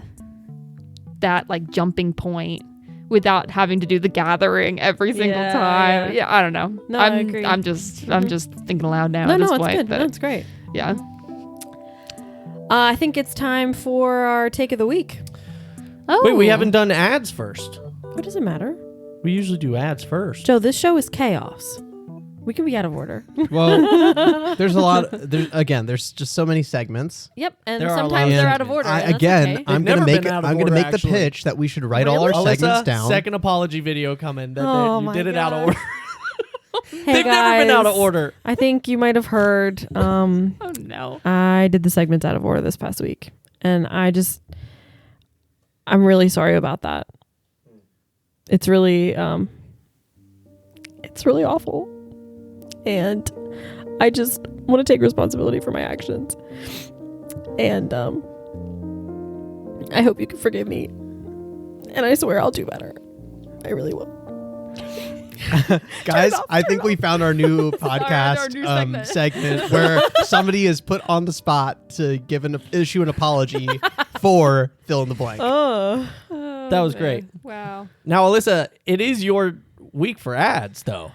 Speaker 4: that like jumping point without having to do the gathering every single
Speaker 1: Yeah,
Speaker 4: time.
Speaker 1: yeah.
Speaker 4: Yeah, I don't know.
Speaker 1: No, I agree.
Speaker 4: I'm just thinking aloud now at
Speaker 1: No,
Speaker 4: this
Speaker 1: it's
Speaker 4: point.
Speaker 1: good.
Speaker 4: But
Speaker 1: That's great.
Speaker 4: yeah.
Speaker 1: I think it's time for our take of the week.
Speaker 4: Oh,
Speaker 2: Wait, we haven't done ads first.
Speaker 1: What does it matter?
Speaker 2: We usually do ads first.
Speaker 1: Joe, this show is chaos. We can be out of order.
Speaker 3: Well, there's a lot. There's just so many segments.
Speaker 1: Yep, and
Speaker 2: There are a lot
Speaker 1: sometimes
Speaker 2: of
Speaker 1: they're out of
Speaker 2: segments.
Speaker 1: order. and that's okay.
Speaker 3: I'm
Speaker 2: never
Speaker 3: gonna make
Speaker 2: been out of
Speaker 3: I'm gonna
Speaker 2: order,
Speaker 3: make the
Speaker 2: actually.
Speaker 3: pitch that we should write all our
Speaker 1: Really?
Speaker 3: segments
Speaker 2: Alyssa,
Speaker 3: down.
Speaker 2: second apology video coming. That
Speaker 1: Oh
Speaker 2: you
Speaker 1: my
Speaker 2: did it out of
Speaker 1: God.
Speaker 2: order.
Speaker 1: Hey
Speaker 2: They've never been out of
Speaker 1: guys,
Speaker 2: order.
Speaker 1: I think you might have heard.
Speaker 4: Oh no.
Speaker 1: I did the segments out of order this past week, and I'm really sorry about that. It's really awful, and I just want to take responsibility for my actions, and I hope you can forgive me, and I swear I'll do better. I really will.
Speaker 3: Guys,
Speaker 1: off,
Speaker 3: I
Speaker 1: turn
Speaker 3: think we found our new
Speaker 4: our
Speaker 3: podcast
Speaker 4: new segment.
Speaker 3: segment where somebody is put on the spot to issue an apology for fill in the blank.
Speaker 1: Oh,
Speaker 2: That was great.
Speaker 4: Wow.
Speaker 2: Now, Alyssa, it is your week for ads, though,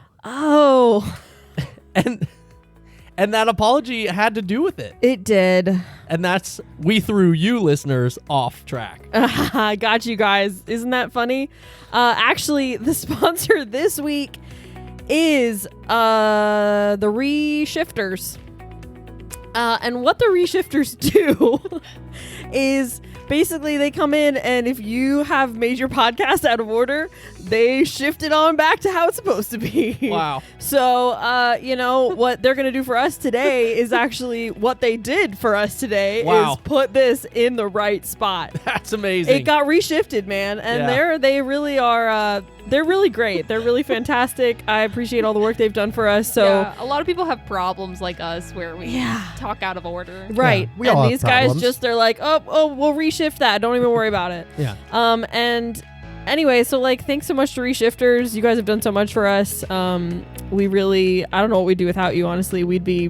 Speaker 2: and that apology had to do with it,
Speaker 1: it did.
Speaker 2: and that's we threw you listeners off track.
Speaker 1: I got you guys. Isn't that funny? Actually, the sponsor this week is the Reshifters. And what the Reshifters do is basically they come in, and if you have made your podcast out of order, they shift it on back to how it's supposed to be.
Speaker 2: Wow.
Speaker 1: So, you know, what they're going to do for us today is actually what they did for us today
Speaker 2: Wow.
Speaker 1: is put this in the right spot.
Speaker 2: That's amazing.
Speaker 1: It got reshifted, man, and
Speaker 2: Yeah.
Speaker 1: they really are they're really great. They're really fantastic. I appreciate all the work they've done for us. So
Speaker 4: Yeah, a lot of people have problems like us where we
Speaker 1: Yeah.
Speaker 4: talk out of order.
Speaker 1: right,
Speaker 3: we all
Speaker 1: and
Speaker 3: have
Speaker 1: these guys
Speaker 3: problems.
Speaker 1: just they're like, oh, we'll reshift that. Don't even worry about it.
Speaker 3: Yeah.
Speaker 1: And anyway, so like, thanks so much to Reshifters. You guys have done so much for us. We really, I don't know what we'd do without you. Honestly, we'd be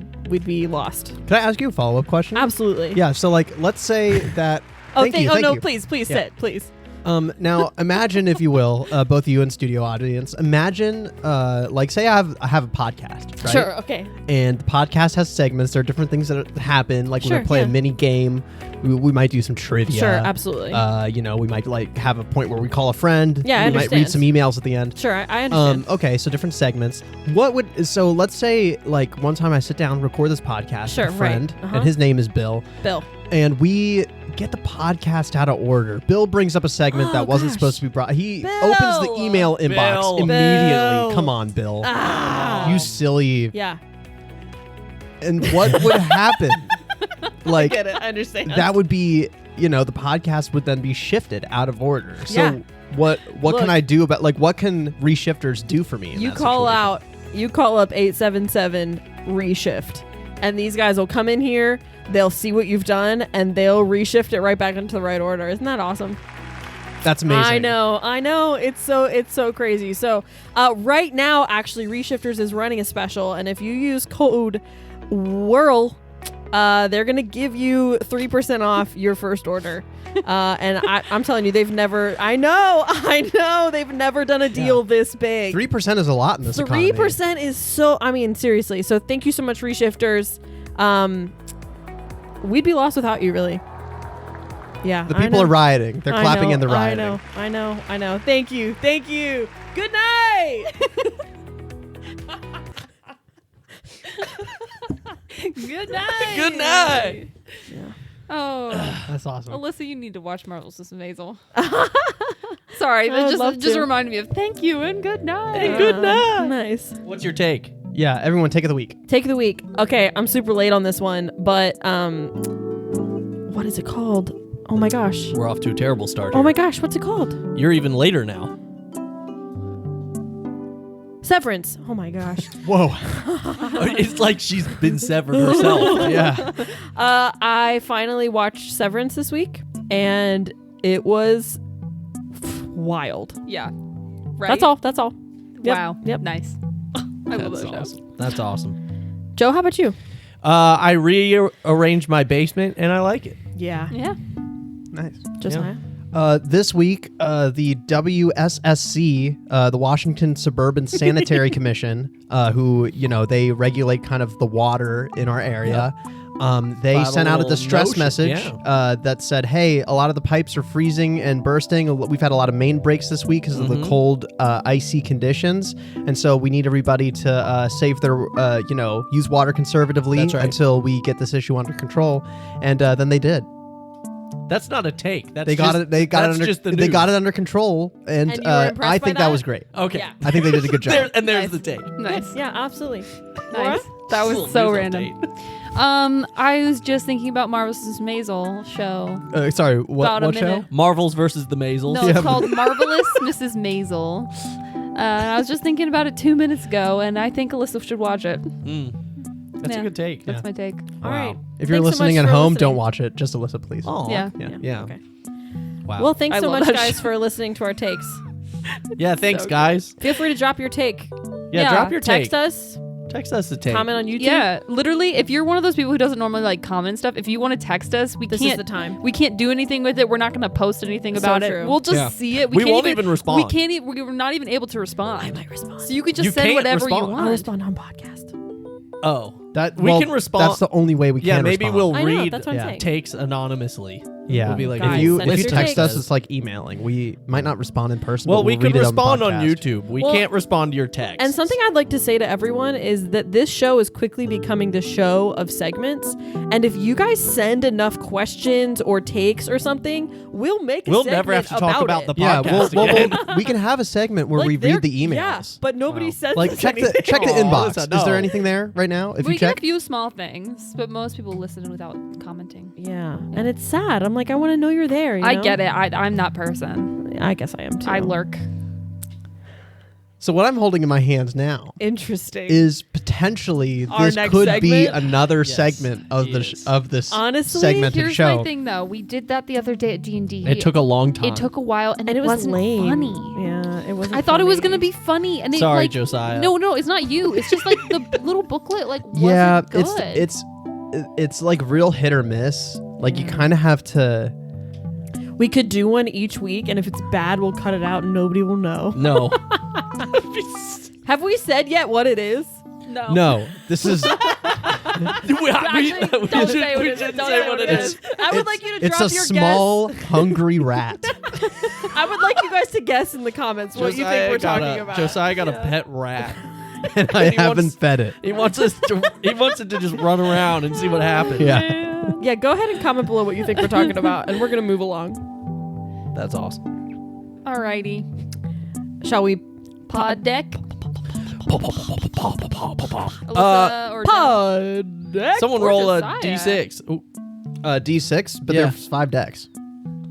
Speaker 1: lost.
Speaker 3: Can I ask you a follow-up question?
Speaker 1: Absolutely.
Speaker 3: Yeah, so like let's say that
Speaker 1: Thank
Speaker 3: you,
Speaker 1: oh
Speaker 3: thank
Speaker 1: no,
Speaker 3: you.
Speaker 1: please
Speaker 3: Yeah.
Speaker 1: sit, please.
Speaker 3: Now imagine, if you will, both of you and studio audience, imagine like say I have a podcast, right?
Speaker 1: Sure. Okay.
Speaker 3: And the podcast has segments. There are different things that happen. Like
Speaker 1: Sure,
Speaker 3: we might play
Speaker 1: yeah.
Speaker 3: a mini game. We might do some trivia.
Speaker 1: Sure. Absolutely.
Speaker 3: You know, we might like have a point where we call a friend.
Speaker 1: Yeah, I
Speaker 3: we might read
Speaker 1: understand.
Speaker 3: some emails at the end.
Speaker 1: sure. I understand.
Speaker 3: Okay, so different segments. So let's say like one time I sit down, record this podcast
Speaker 1: Sure,
Speaker 3: with a friend,
Speaker 1: right. Uh-huh.
Speaker 3: and his name is Bill,
Speaker 1: Bill.
Speaker 3: and we get the podcast out of order. Bill brings up a segment that wasn't
Speaker 1: gosh.
Speaker 3: supposed to be brought. He
Speaker 1: Bill!
Speaker 3: opens the email inbox
Speaker 2: Bill!
Speaker 3: immediately.
Speaker 1: Bill!
Speaker 3: Come on, Bill.
Speaker 1: Ah.
Speaker 3: You silly.
Speaker 1: Yeah.
Speaker 3: And what would happen? Like
Speaker 1: Get it. I understand.
Speaker 3: that would be, you know, the podcast would then be shifted out of order. So
Speaker 1: Yeah.
Speaker 3: what
Speaker 1: Look.
Speaker 3: can I do about, like, what can Reshifters do for me? In
Speaker 1: you
Speaker 3: that
Speaker 1: call
Speaker 3: situation?
Speaker 1: out. You call up 877 reshift, and these guys will come in here. They'll see what you've done, and they'll reshift it right back into the right order. Isn't that awesome?
Speaker 3: That's amazing.
Speaker 1: I know. It's so crazy. So right now, actually, Reshifters is running a special, and if you use code WHIRL, they're gonna give you 3% off your first order. And I'm telling you, they've never. I know, they've never done a deal this big.
Speaker 3: 3% is a lot in this economy.
Speaker 1: 3% is so. I mean, seriously. So thank you so much, Reshifters. we'd be lost without you, really. Yeah.
Speaker 3: The people are rioting. They're clapping and they're rioting.
Speaker 1: I know. Thank you. Good night.
Speaker 4: Good night.
Speaker 2: Good night.
Speaker 4: Oh,
Speaker 3: That's awesome.
Speaker 4: Alyssa, you need to watch Marvel's Mrs. Maisel. Sorry,
Speaker 1: I would love
Speaker 4: that just
Speaker 1: to.
Speaker 4: reminded me of thank you and good night.
Speaker 2: And good night.
Speaker 1: Nice.
Speaker 2: What's your take?
Speaker 3: Yeah, everyone take of the week.
Speaker 1: Take of the week. Okay, I'm super late on this one, but what is it called? Oh my gosh.
Speaker 2: We're off to a terrible start.
Speaker 1: Oh
Speaker 2: here.
Speaker 1: my gosh, what's it called?
Speaker 2: You're even later now.
Speaker 1: Severance. Oh my gosh.
Speaker 3: Whoa.
Speaker 2: It's like she's been severed herself.
Speaker 3: Yeah.
Speaker 1: I finally watched Severance this week, and it was wild.
Speaker 4: Yeah. Right.
Speaker 1: That's all. Yep,
Speaker 4: Wow.
Speaker 1: Yep.
Speaker 4: Nice. I love
Speaker 2: That's
Speaker 4: those shows.
Speaker 2: awesome. That's awesome.
Speaker 1: Joe, how about you?
Speaker 2: I rearranged my basement and I like it.
Speaker 1: Yeah.
Speaker 4: Yeah.
Speaker 3: Nice.
Speaker 1: Josiah.
Speaker 3: This week, the WSSC, the Washington Suburban Sanitary Commission, who, they regulate kind of the water in our area, they
Speaker 2: Filed a
Speaker 3: sent out a
Speaker 2: little
Speaker 3: distress
Speaker 2: notion,
Speaker 3: message that said, hey, a lot of the pipes are freezing and bursting. We've had a lot of main breaks this week because of the cold, icy conditions. And so we need everybody to save their, use water conservatively
Speaker 2: That's right.
Speaker 3: until we get this issue under control. And then they did.
Speaker 2: That's not a take. That's
Speaker 3: They got it. They got it under.
Speaker 2: Just the
Speaker 3: they got
Speaker 2: news.
Speaker 3: it under control, and
Speaker 1: And you were impressed
Speaker 3: I
Speaker 1: by
Speaker 3: think that
Speaker 1: that?
Speaker 3: was great.
Speaker 2: Okay.
Speaker 1: Yeah.
Speaker 3: I think they did a good job.
Speaker 2: There's
Speaker 4: Nice.
Speaker 2: the take.
Speaker 4: Nice.
Speaker 1: Yeah, absolutely.
Speaker 4: Nice. That
Speaker 2: Little
Speaker 4: was so
Speaker 2: news
Speaker 4: random.
Speaker 2: update.
Speaker 4: I was just thinking about Marvel's Mrs. Maisel show.
Speaker 3: Sorry, what
Speaker 4: About a
Speaker 3: what show?
Speaker 4: minute.
Speaker 2: Marvels versus the Maisels.
Speaker 4: No, it's called Marvelous Mrs. Maisel. I was just thinking about it 2 minutes ago, and I think Alyssa should watch it.
Speaker 2: That's
Speaker 4: Yeah.
Speaker 2: a good take.
Speaker 4: That's my take.
Speaker 1: All right.
Speaker 3: If you're
Speaker 1: Thanks so
Speaker 3: listening
Speaker 1: much
Speaker 3: at
Speaker 1: for
Speaker 3: home,
Speaker 1: listening.
Speaker 3: don't watch it. Just Alyssa, please.
Speaker 2: Oh.
Speaker 4: Yeah.
Speaker 2: Yeah.
Speaker 1: Okay.
Speaker 2: Wow.
Speaker 1: Well, thanks
Speaker 4: I
Speaker 1: so
Speaker 4: love
Speaker 1: much,
Speaker 4: that
Speaker 1: guys,
Speaker 4: show.
Speaker 1: for listening to our takes.
Speaker 2: yeah. Thanks,
Speaker 4: So good.
Speaker 2: guys.
Speaker 1: Feel free to drop your take.
Speaker 2: Yeah.
Speaker 4: Yeah,
Speaker 2: Drop your take.
Speaker 1: Text us.
Speaker 2: Text us the take.
Speaker 1: Comment on YouTube.
Speaker 4: Yeah, literally, if you're one of those people who doesn't normally like comment stuff, if you want to text us,
Speaker 1: This is the time.
Speaker 4: We can't do anything with it. We're not going to post anything
Speaker 1: So
Speaker 4: about it.
Speaker 1: true.
Speaker 4: We'll just
Speaker 2: Yeah.
Speaker 4: see it.
Speaker 2: We
Speaker 4: can't
Speaker 2: won't even respond.
Speaker 4: We can't. We're not even able to respond.
Speaker 1: I might respond.
Speaker 4: So you can just
Speaker 2: You
Speaker 4: send
Speaker 2: can't
Speaker 4: whatever
Speaker 2: respond.
Speaker 4: you
Speaker 1: I'll
Speaker 4: want.
Speaker 1: respond on podcast.
Speaker 2: Oh.
Speaker 3: We
Speaker 2: can respond.
Speaker 3: That's the only way we
Speaker 2: Yeah.
Speaker 3: can.
Speaker 2: Maybe
Speaker 3: respond.
Speaker 2: we'll
Speaker 1: I know,
Speaker 2: read
Speaker 1: that's what I'm
Speaker 3: Yeah.
Speaker 1: saying.
Speaker 2: takes anonymously.
Speaker 3: Yeah.
Speaker 2: We'll be like,
Speaker 1: Guys,
Speaker 3: if you
Speaker 1: send us your
Speaker 3: text us,
Speaker 1: takes.
Speaker 3: it's like emailing. We might not respond in person.
Speaker 2: Well,
Speaker 3: but
Speaker 2: we
Speaker 3: we'll
Speaker 2: can
Speaker 3: read it
Speaker 2: respond on
Speaker 3: podcast.
Speaker 2: YouTube. We
Speaker 1: Well-
Speaker 2: can't respond to your text.
Speaker 1: And something I'd like to say to everyone is that this show is quickly becoming the show of segments. And if you guys send enough questions or takes or something, we'll make a
Speaker 2: We'll
Speaker 1: segment
Speaker 2: never have to talk about
Speaker 1: it.
Speaker 2: the
Speaker 3: Yeah,
Speaker 2: podcast again.
Speaker 3: we can have a segment where
Speaker 1: Like,
Speaker 3: we
Speaker 1: they're-
Speaker 3: read the emails.
Speaker 1: Yeah, but nobody
Speaker 2: Wow.
Speaker 1: says
Speaker 3: Like
Speaker 1: this
Speaker 3: check the
Speaker 1: anything.
Speaker 3: inbox.
Speaker 2: Alyssa,
Speaker 3: Is
Speaker 2: no.
Speaker 3: there anything there right now? If
Speaker 4: We
Speaker 3: you
Speaker 4: get
Speaker 3: check,
Speaker 4: a few small things, but most people listen without commenting.
Speaker 1: Yeah, and it's sad. I'm like, I want to know you're there. You
Speaker 4: I
Speaker 1: know?
Speaker 4: get it. I'm that person.
Speaker 1: I guess I am too.
Speaker 4: I lurk.
Speaker 3: so what I'm holding in my hands now
Speaker 1: Interesting.
Speaker 3: is potentially
Speaker 1: Our
Speaker 3: this
Speaker 1: next
Speaker 3: could be
Speaker 1: segment?
Speaker 3: another
Speaker 2: Yes,
Speaker 3: segment of
Speaker 2: it
Speaker 3: the
Speaker 2: is.
Speaker 3: of this
Speaker 1: Honestly,
Speaker 3: segmented
Speaker 4: Here's
Speaker 3: show.
Speaker 4: my thing, though. We did that the other day at D&D.
Speaker 2: It took a long time.
Speaker 4: It took a while, and
Speaker 1: and it was
Speaker 4: wasn't
Speaker 1: lame.
Speaker 4: funny.
Speaker 1: Yeah, it wasn't.
Speaker 4: I thought it was
Speaker 1: funny.
Speaker 4: gonna be funny, and it,
Speaker 2: Sorry,
Speaker 4: like,
Speaker 2: Josiah.
Speaker 4: No, it's not you. It's just like the little booklet, like
Speaker 3: Yeah,
Speaker 4: wasn't good.
Speaker 3: it's like real hit or miss. Like you kind of have to.
Speaker 1: We could do one each week, and if it's bad, we'll cut it out, and nobody will know.
Speaker 2: No.
Speaker 1: Have we said yet what it is? No.
Speaker 3: No, this is
Speaker 1: Actually, don't say what it is.
Speaker 2: didn't
Speaker 1: Don't
Speaker 2: say
Speaker 1: say
Speaker 2: what
Speaker 1: it
Speaker 2: it
Speaker 1: is.
Speaker 2: is.
Speaker 1: I would like you to
Speaker 3: it's
Speaker 1: drop
Speaker 3: a
Speaker 1: your
Speaker 3: small hungry rat,
Speaker 1: guess. I would like you guys to guess in the comments what you think we're talking about.
Speaker 2: Josiah got a pet rat.
Speaker 3: and I
Speaker 2: He
Speaker 3: haven't
Speaker 2: wants-
Speaker 3: fed it.
Speaker 2: He wants it to just run around and see what happens.
Speaker 3: Yeah.
Speaker 1: Yeah, go ahead and comment below what you think we're talking about, and we're gonna move along.
Speaker 2: That's awesome.
Speaker 4: Alrighty.
Speaker 1: Shall we?
Speaker 4: Pod deck. Alyssa or
Speaker 1: Pod.
Speaker 2: Someone
Speaker 4: Or
Speaker 2: roll a
Speaker 4: Josiah.
Speaker 2: D6. Ooh,
Speaker 3: D6, but
Speaker 2: Yeah.
Speaker 3: there's 5 decks.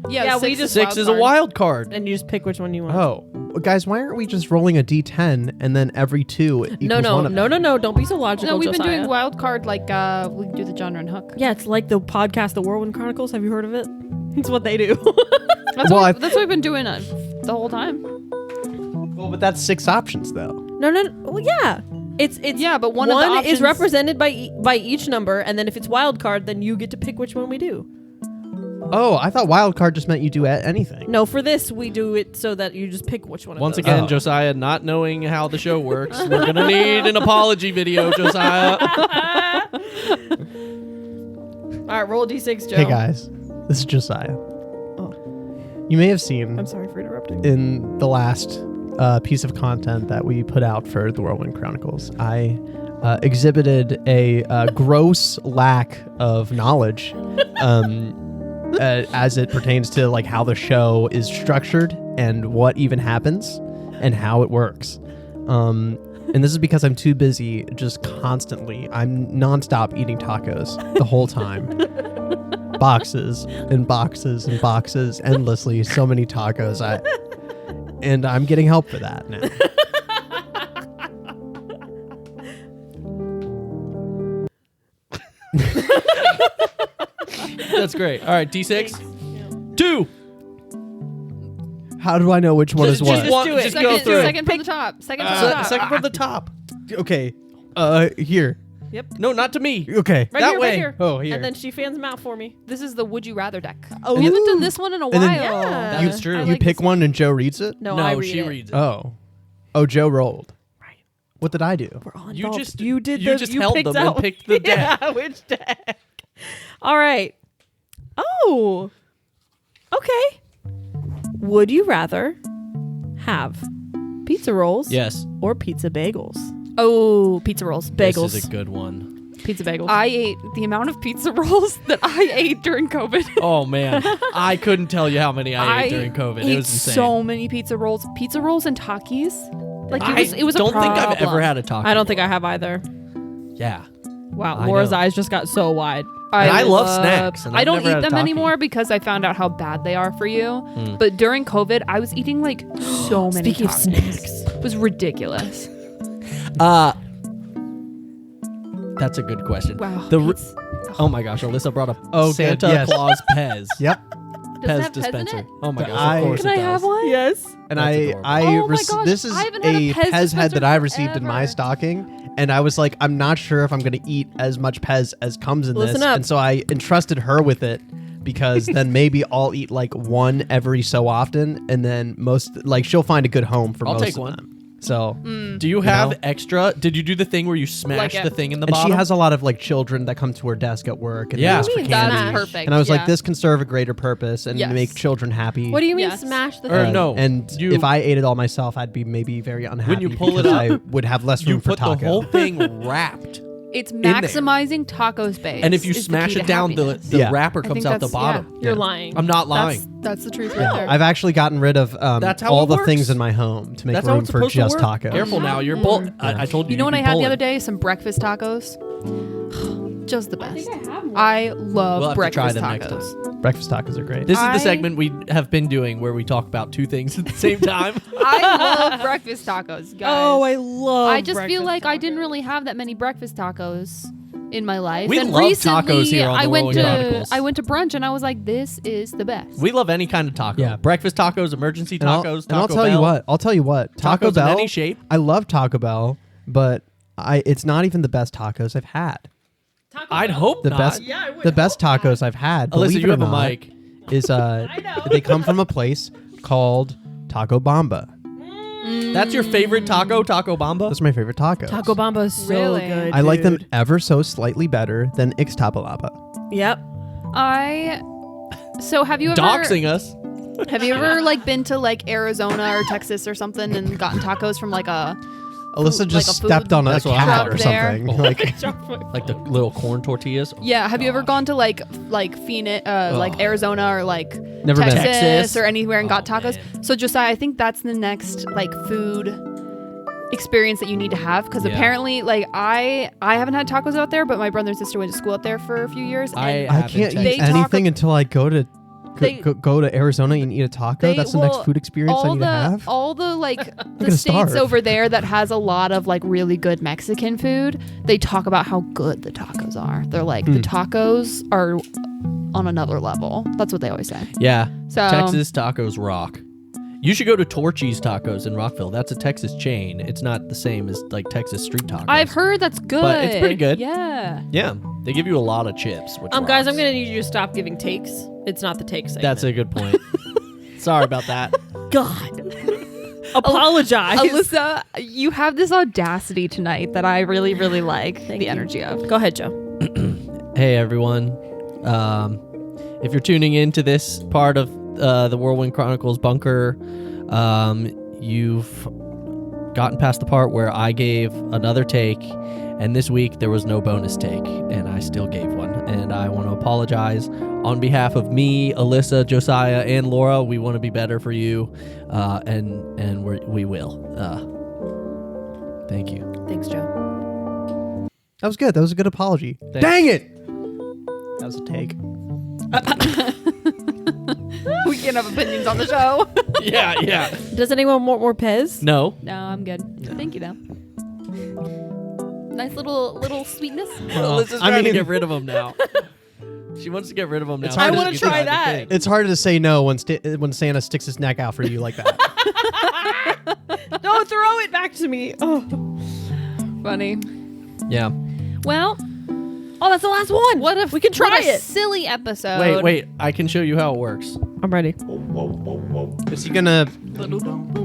Speaker 1: Yeah, we
Speaker 4: six
Speaker 1: just-
Speaker 2: 6 is a wild card.
Speaker 1: And you just pick which one you want.
Speaker 3: Oh, guys, why aren't we just rolling a D10 and then every 2 equals
Speaker 1: No,
Speaker 3: one
Speaker 1: no,
Speaker 3: of them?
Speaker 1: no. Don't be so logical.
Speaker 4: No, we've been
Speaker 1: Josiah.
Speaker 4: doing wild card like we can do the genre and hook.
Speaker 1: Yeah, it's like the podcast, The Whirlwind Chronicles. Have you heard of it? It's what they do.
Speaker 4: That's,
Speaker 3: Well,
Speaker 4: that's what we've been doing the whole time.
Speaker 3: Well, but that's 6 options though.
Speaker 1: No. Well, yeah. It's
Speaker 4: Yeah, but one of the
Speaker 1: is
Speaker 4: options-
Speaker 1: represented by each number, and then if it's wild card, then you get to pick which one we do.
Speaker 3: Oh, I thought wild card just meant you do anything.
Speaker 1: No, for this we do it so that you just pick which one.
Speaker 2: Once
Speaker 1: of those.
Speaker 2: again,
Speaker 3: Oh.
Speaker 2: Josiah not knowing how the show works. We're going to need an apology video, Josiah.
Speaker 1: right, roll a d6, Joe.
Speaker 3: Hey guys, this is Josiah. You may have seen
Speaker 1: I'm sorry for interrupting.
Speaker 3: in the last piece of content that we put out for the Whirlwind Chronicles, I exhibited a gross lack of knowledge as it pertains to like how the show is structured and what even happens and how it works. And this is because I'm too busy I'm nonstop eating tacos the whole time. Boxes and boxes and boxes, endlessly, so many tacos. And I'm getting help for that now.
Speaker 2: That's great. All right, D6. 2.
Speaker 3: How do I know which one is what?
Speaker 1: just do it.
Speaker 2: Just go through.
Speaker 4: Second from the top. Second from the top.
Speaker 2: Second from the top.
Speaker 3: Okay. Here.
Speaker 2: No, not to me.
Speaker 3: Okay.
Speaker 1: Right
Speaker 2: That
Speaker 1: here,
Speaker 2: way.
Speaker 1: right here.
Speaker 3: Oh, here.
Speaker 1: And then she fans them out for me.
Speaker 4: This is the Would You Rather deck.
Speaker 1: Oh,
Speaker 4: We haven't done this one in a while.
Speaker 3: And then-
Speaker 1: Yeah.
Speaker 2: That's true.
Speaker 1: I
Speaker 3: You
Speaker 1: like
Speaker 3: pick
Speaker 1: this
Speaker 3: one and Joe reads it?
Speaker 1: No,
Speaker 2: No,
Speaker 1: I read
Speaker 2: she
Speaker 1: it.
Speaker 2: reads it.
Speaker 3: Oh, Joe rolled.
Speaker 1: Right.
Speaker 3: What did I do?
Speaker 1: We're all
Speaker 2: You
Speaker 1: involved.
Speaker 2: just-
Speaker 1: you did
Speaker 2: you
Speaker 1: the,
Speaker 2: just
Speaker 1: you
Speaker 2: held
Speaker 1: picked
Speaker 2: them and
Speaker 1: out
Speaker 2: picked the deck.
Speaker 1: Yeah, which deck? All right. Oh. Okay. Would you rather have pizza rolls
Speaker 2: Yes.
Speaker 1: or pizza bagels?
Speaker 4: Oh, pizza rolls.
Speaker 1: Bagels.
Speaker 2: This is a good one.
Speaker 1: Pizza bagels.
Speaker 4: I ate the amount of pizza rolls that I ate during COVID.
Speaker 2: Oh man, I couldn't tell you how many I ate during COVID. It
Speaker 4: ate
Speaker 2: was insane.
Speaker 4: so many pizza rolls and Takis. Like it was a
Speaker 2: don't think I've
Speaker 4: problem.
Speaker 2: ever had a taco.
Speaker 1: I don't think I have either.
Speaker 2: Yeah.
Speaker 1: Wow,
Speaker 2: I
Speaker 1: Laura's
Speaker 2: know.
Speaker 1: eyes just got so wide.
Speaker 2: And I love snacks, and
Speaker 4: I
Speaker 2: I've
Speaker 4: don't
Speaker 2: never
Speaker 4: eat
Speaker 2: had a
Speaker 4: them
Speaker 2: Taki.
Speaker 4: anymore because I found out how bad they are for you. But during COVID, I was eating like so many
Speaker 1: Speaking of
Speaker 4: Takis.
Speaker 1: snacks.
Speaker 4: It was ridiculous.
Speaker 2: That's a good question.
Speaker 4: Wow.
Speaker 2: Oh my gosh, Alyssa brought up
Speaker 3: Oh,
Speaker 2: Santa
Speaker 3: good, yes.
Speaker 2: Claus Pez.
Speaker 3: Yep.
Speaker 4: Does it
Speaker 2: Pez
Speaker 4: have Pez in
Speaker 2: dispenser.
Speaker 4: it?
Speaker 2: Oh my gosh,
Speaker 3: I-
Speaker 2: of course
Speaker 4: Can
Speaker 2: it
Speaker 4: I
Speaker 2: does.
Speaker 4: have one?
Speaker 1: Yes.
Speaker 3: And
Speaker 2: That's
Speaker 3: I
Speaker 2: adorable.
Speaker 4: Oh my gosh,
Speaker 3: this is
Speaker 4: I haven't had a
Speaker 3: a
Speaker 4: Pez
Speaker 3: Pez head
Speaker 4: dispenser
Speaker 3: that I received in my
Speaker 4: forever.
Speaker 3: stocking, and I was like, I'm not sure if I'm going to eat as much Pez as comes in
Speaker 1: Listen
Speaker 3: this,
Speaker 1: up.
Speaker 3: and so I entrusted her with it because then maybe I'll eat like one every so often, and then she'll find a good home for
Speaker 2: I'll
Speaker 3: most
Speaker 2: take
Speaker 3: of
Speaker 2: one.
Speaker 3: them. So,
Speaker 2: Do you have
Speaker 3: know?
Speaker 2: extra? Did you do the thing where you smash
Speaker 4: Like
Speaker 2: the thing in the
Speaker 3: and
Speaker 2: bottom?
Speaker 3: she has a lot of like children that come to her desk at work and they
Speaker 2: Yeah.
Speaker 3: ask for
Speaker 1: What do you mean
Speaker 3: candy.
Speaker 1: smash?
Speaker 4: That's perfect.
Speaker 3: And I was like,
Speaker 4: yeah.
Speaker 3: this can serve a greater purpose and
Speaker 4: Yes.
Speaker 3: make children happy.
Speaker 1: What do you mean
Speaker 4: Yes.
Speaker 1: smash the
Speaker 2: Or
Speaker 1: thing?
Speaker 2: no.
Speaker 3: And
Speaker 2: You-
Speaker 3: if I ate it all myself, I'd be maybe very unhappy.
Speaker 2: you pull it
Speaker 3: because
Speaker 2: up,
Speaker 3: I would have less
Speaker 2: you
Speaker 3: room for
Speaker 2: put
Speaker 3: taco.
Speaker 2: the whole thing wrapped.
Speaker 4: It's
Speaker 2: there.
Speaker 4: maximizing taco space.
Speaker 2: And if you
Speaker 4: is the
Speaker 2: smash
Speaker 4: key
Speaker 2: it
Speaker 4: to
Speaker 2: down, the
Speaker 4: happiness.
Speaker 3: Yeah.
Speaker 2: wrapper
Speaker 4: I
Speaker 2: comes
Speaker 4: think
Speaker 2: out the
Speaker 4: that's-
Speaker 2: bottom.
Speaker 1: You're
Speaker 3: Yeah.
Speaker 1: lying.
Speaker 2: I'm not lying.
Speaker 4: That's the truth right there.
Speaker 3: I've actually gotten rid of
Speaker 2: That's how
Speaker 3: all
Speaker 2: it
Speaker 3: the
Speaker 2: works.
Speaker 3: things in my home to make
Speaker 2: That's how
Speaker 3: room
Speaker 2: it's
Speaker 3: for
Speaker 2: supposed
Speaker 3: just
Speaker 2: to work.
Speaker 3: tacos.
Speaker 2: Careful now, you're bull. I told you.
Speaker 4: You know what I
Speaker 2: you'd be
Speaker 4: had the
Speaker 2: pulling.
Speaker 4: other day? Some breakfast tacos. Just the best.
Speaker 1: have one.
Speaker 4: I love
Speaker 2: We'll have to try
Speaker 4: breakfast
Speaker 2: them next
Speaker 4: tacos.
Speaker 3: Breakfast tacos are great.
Speaker 2: This is
Speaker 4: I-
Speaker 2: the segment we have been doing where we talk about two things at the same time.
Speaker 4: I love breakfast tacos, guys.
Speaker 1: Oh, I love.
Speaker 4: I just feel
Speaker 1: breakfast
Speaker 4: like I didn't
Speaker 1: tacos.
Speaker 4: really have that many breakfast tacos in my life.
Speaker 2: We
Speaker 4: and
Speaker 2: love
Speaker 4: recently,
Speaker 2: tacos here on
Speaker 4: I
Speaker 2: the
Speaker 4: went
Speaker 2: Whirlwind
Speaker 4: to
Speaker 2: Chronicles.
Speaker 4: I went to brunch and I was like, this is the best.
Speaker 2: We love any kind of taco.
Speaker 3: Yeah.
Speaker 2: Breakfast tacos, emergency
Speaker 3: And I'll,
Speaker 2: tacos,
Speaker 3: and I'll
Speaker 2: Taco
Speaker 3: tell you
Speaker 2: Bell.
Speaker 3: what. I'll tell you what. Taco
Speaker 2: Tacos in
Speaker 3: Bell.
Speaker 2: any shape.
Speaker 3: I love Taco Bell, but it's not even the best tacos I've had.
Speaker 1: Taco
Speaker 2: I'd
Speaker 1: Bell?
Speaker 2: hope
Speaker 3: The
Speaker 2: not.
Speaker 3: best,
Speaker 1: Yeah, I would
Speaker 3: the best
Speaker 1: hope
Speaker 3: tacos I've had.
Speaker 2: Alyssa,
Speaker 3: believe
Speaker 2: you
Speaker 3: it or
Speaker 2: have a
Speaker 3: not,
Speaker 2: mic.
Speaker 3: Is
Speaker 1: know.
Speaker 3: they come from a place called Taco Bamba.
Speaker 2: That's your favorite taco, Taco Bamba?
Speaker 3: That's my favorite tacos.
Speaker 1: Taco Bamba is so
Speaker 4: Really?
Speaker 1: good.
Speaker 3: I like them
Speaker 1: dude.
Speaker 3: ever so slightly better than Ixtapalapa.
Speaker 1: Yep.
Speaker 4: So have you ever
Speaker 2: Doxing us.
Speaker 4: have you ever like been to like Arizona or Texas or something and gotten tacos from like a
Speaker 3: Alyssa
Speaker 4: like
Speaker 3: just
Speaker 4: a food
Speaker 3: stepped on a
Speaker 2: That's what I
Speaker 3: cat
Speaker 4: truck
Speaker 3: or
Speaker 4: there.
Speaker 3: something. Like,
Speaker 2: Like the little corn tortillas.
Speaker 4: Yeah, have you ever gone to like Phoenix, like Arizona or like
Speaker 3: Never been.
Speaker 4: Texas,
Speaker 2: Texas.
Speaker 4: or anywhere and got
Speaker 2: Oh,
Speaker 4: tacos?
Speaker 2: man.
Speaker 4: So Josiah, I think that's the next like food experience that you need to have because
Speaker 2: Yeah.
Speaker 4: apparently like I haven't had tacos out there, but my brother and sister went to school out there for a few years.
Speaker 2: I
Speaker 4: And
Speaker 3: I
Speaker 2: haven't
Speaker 3: can't
Speaker 2: tasted
Speaker 3: eat
Speaker 4: They talk-
Speaker 3: anything until I go to
Speaker 4: They-
Speaker 3: go to Arizona and eat a taco.
Speaker 4: they-
Speaker 3: That's the
Speaker 4: well,
Speaker 3: next food experience I
Speaker 4: all
Speaker 3: need to have.
Speaker 4: all the like the
Speaker 3: gonna
Speaker 4: states
Speaker 3: starve.
Speaker 4: over there that has a lot of like really good Mexican food, they talk about how good the tacos are. They're like the tacos are on another level. That's what they always say.
Speaker 2: Yeah.
Speaker 4: So
Speaker 2: Texas tacos rock. You should go to Torchy's Tacos in Rockville. That's a Texas chain. It's not the same as like Texas street tacos.
Speaker 4: I've heard that's good.
Speaker 2: But it's pretty good.
Speaker 4: Yeah.
Speaker 2: Yeah. They give you a lot of chips. Which
Speaker 1: Guys, I'm
Speaker 2: rocks.
Speaker 1: gonna need you to stop giving takes. It's not the take segment.
Speaker 2: That's a good point. Sorry about that.
Speaker 1: God. Apologize.
Speaker 4: Alyssa, you have this audacity tonight that I really, really like
Speaker 1: Thank
Speaker 4: the
Speaker 1: you.
Speaker 4: energy of.
Speaker 1: Go ahead, Joe.
Speaker 2: Hey everyone. If you're tuning into this part of the Whirlwind Chronicles bunker, you've gotten past the part where I gave another take, and this week there was no bonus take, and I still gave one. And I want to apologize on behalf of me, Alyssa, Josiah, and Laura. We want to be better for you, and we will. Thank you.
Speaker 1: Thanks, Joe.
Speaker 3: That was good. That was a good apology.
Speaker 2: Thanks.
Speaker 3: Dang it! That was a take.
Speaker 4: We can't have opinions on the show.
Speaker 2: Yeah.
Speaker 1: Does anyone want more Pez?
Speaker 2: No.
Speaker 4: No, I'm good. Thank you, though. Nice little sweetness.
Speaker 2: Alyssa's trying to get rid of them now. She wants to get rid of them now.
Speaker 3: It's hard
Speaker 1: I want to try that.
Speaker 3: It's hard to say no when Santa sticks his neck out for you like that.
Speaker 1: No, throw it back to me. Oh.
Speaker 4: Funny.
Speaker 2: Yeah.
Speaker 4: Well,
Speaker 1: That's the last one.
Speaker 4: what if
Speaker 1: we can try
Speaker 4: what a
Speaker 1: it?
Speaker 4: silly episode.
Speaker 2: Wait. I can show you how it works.
Speaker 1: I'm ready.
Speaker 3: Is he gonna?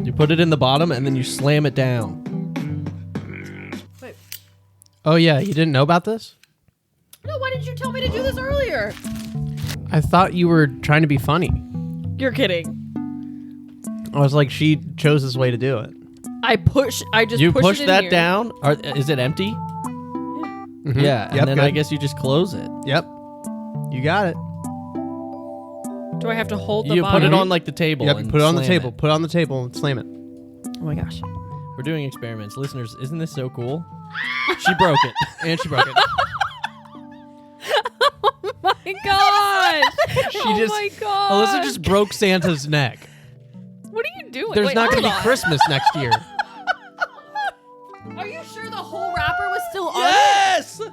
Speaker 2: You put it in the bottom, and then you slam it down.
Speaker 3: Oh yeah, you didn't know about this?
Speaker 1: No, why didn't you tell me to do this earlier?
Speaker 3: I thought you were trying to be funny.
Speaker 1: You're kidding.
Speaker 3: I was like, she chose this way to do it.
Speaker 1: I just
Speaker 2: You
Speaker 1: push
Speaker 2: push
Speaker 1: it in
Speaker 2: that
Speaker 1: here.
Speaker 2: down. Is it empty?
Speaker 3: Mhm.
Speaker 2: Yeah, and
Speaker 3: Yep,
Speaker 2: then
Speaker 3: good.
Speaker 2: I guess you just close it.
Speaker 3: Yep. You got it.
Speaker 1: Do I have to hold the
Speaker 2: You
Speaker 1: bottom?
Speaker 2: put it on like the table.
Speaker 3: Yep.
Speaker 2: and
Speaker 3: Put it on the
Speaker 2: slam
Speaker 3: table.
Speaker 2: it.
Speaker 3: Put it on the table and slam it.
Speaker 1: Oh my gosh.
Speaker 2: We're doing experiments, listeners. Isn't this so cool? She broke it.
Speaker 3: And she broke it.
Speaker 4: My gosh.
Speaker 3: She
Speaker 4: Oh
Speaker 3: just-
Speaker 4: my god.
Speaker 3: Alyssa just broke Santa's neck.
Speaker 4: What are you doing?
Speaker 3: There's
Speaker 4: Wait,
Speaker 3: not going to
Speaker 4: hold
Speaker 3: be
Speaker 4: on.
Speaker 3: Christmas next year.
Speaker 1: Are you sure the whole wrapper was still on
Speaker 2: Yes.
Speaker 1: it?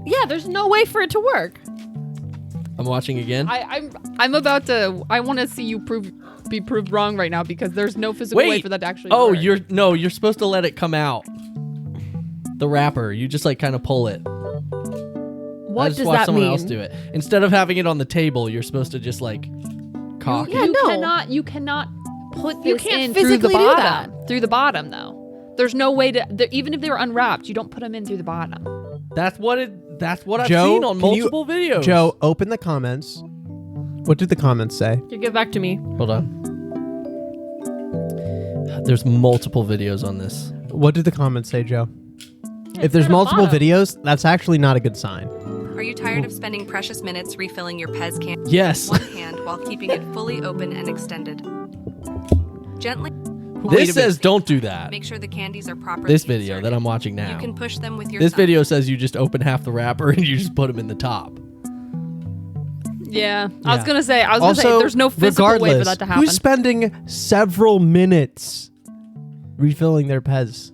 Speaker 1: Yeah, there's no way for it to work.
Speaker 2: I'm watching again.
Speaker 4: I'm about to. I want to see you be proved wrong right now because there's no physical way
Speaker 2: Wait.
Speaker 4: for that to actually.
Speaker 2: Oh,
Speaker 4: work.
Speaker 2: you're supposed to let it come out. The wrapper. You just like kind of pull it. I
Speaker 1: What
Speaker 2: just
Speaker 1: does
Speaker 2: watched
Speaker 1: that
Speaker 2: someone
Speaker 1: mean?
Speaker 2: else do it. Instead of having it on the table, you're supposed to just like cock
Speaker 1: Yeah,
Speaker 2: it.
Speaker 4: you
Speaker 1: no.
Speaker 4: cannot put
Speaker 1: You
Speaker 4: this
Speaker 1: can't
Speaker 4: in through the
Speaker 1: physically do
Speaker 4: bottom.
Speaker 1: that.
Speaker 4: Through the bottom, though. There's no way to. Even if they were unwrapped, you don't put them in through the bottom.
Speaker 2: That's what I've
Speaker 3: Joe,
Speaker 2: seen on
Speaker 3: can you-
Speaker 2: multiple videos.
Speaker 3: Joe, open the comments. What did the comments say?
Speaker 1: You give back to me.
Speaker 2: Hold on. There's multiple videos on this.
Speaker 3: What did the comments say, Joe?
Speaker 1: Yeah,
Speaker 3: If there's
Speaker 1: it's at the
Speaker 3: multiple
Speaker 1: bottom.
Speaker 3: videos, that's actually not a good sign.
Speaker 5: Are you tired of spending precious minutes refilling your Pez can
Speaker 2: Yes.
Speaker 5: with one hand while keeping it fully open and extended? Gently
Speaker 2: This says don't do that.
Speaker 5: make sure the candies are properly
Speaker 2: This video
Speaker 5: inserted.
Speaker 2: that I'm watching now.
Speaker 5: You can push them with your
Speaker 2: This
Speaker 5: thumb.
Speaker 2: video says you just open half the wrapper and you just put them in the top.
Speaker 4: Yeah, I was
Speaker 3: Yeah.
Speaker 4: gonna say.
Speaker 3: Also,
Speaker 4: there's no physical way for
Speaker 3: regardless,
Speaker 4: that to happen.
Speaker 3: who's spending several minutes refilling their Pez?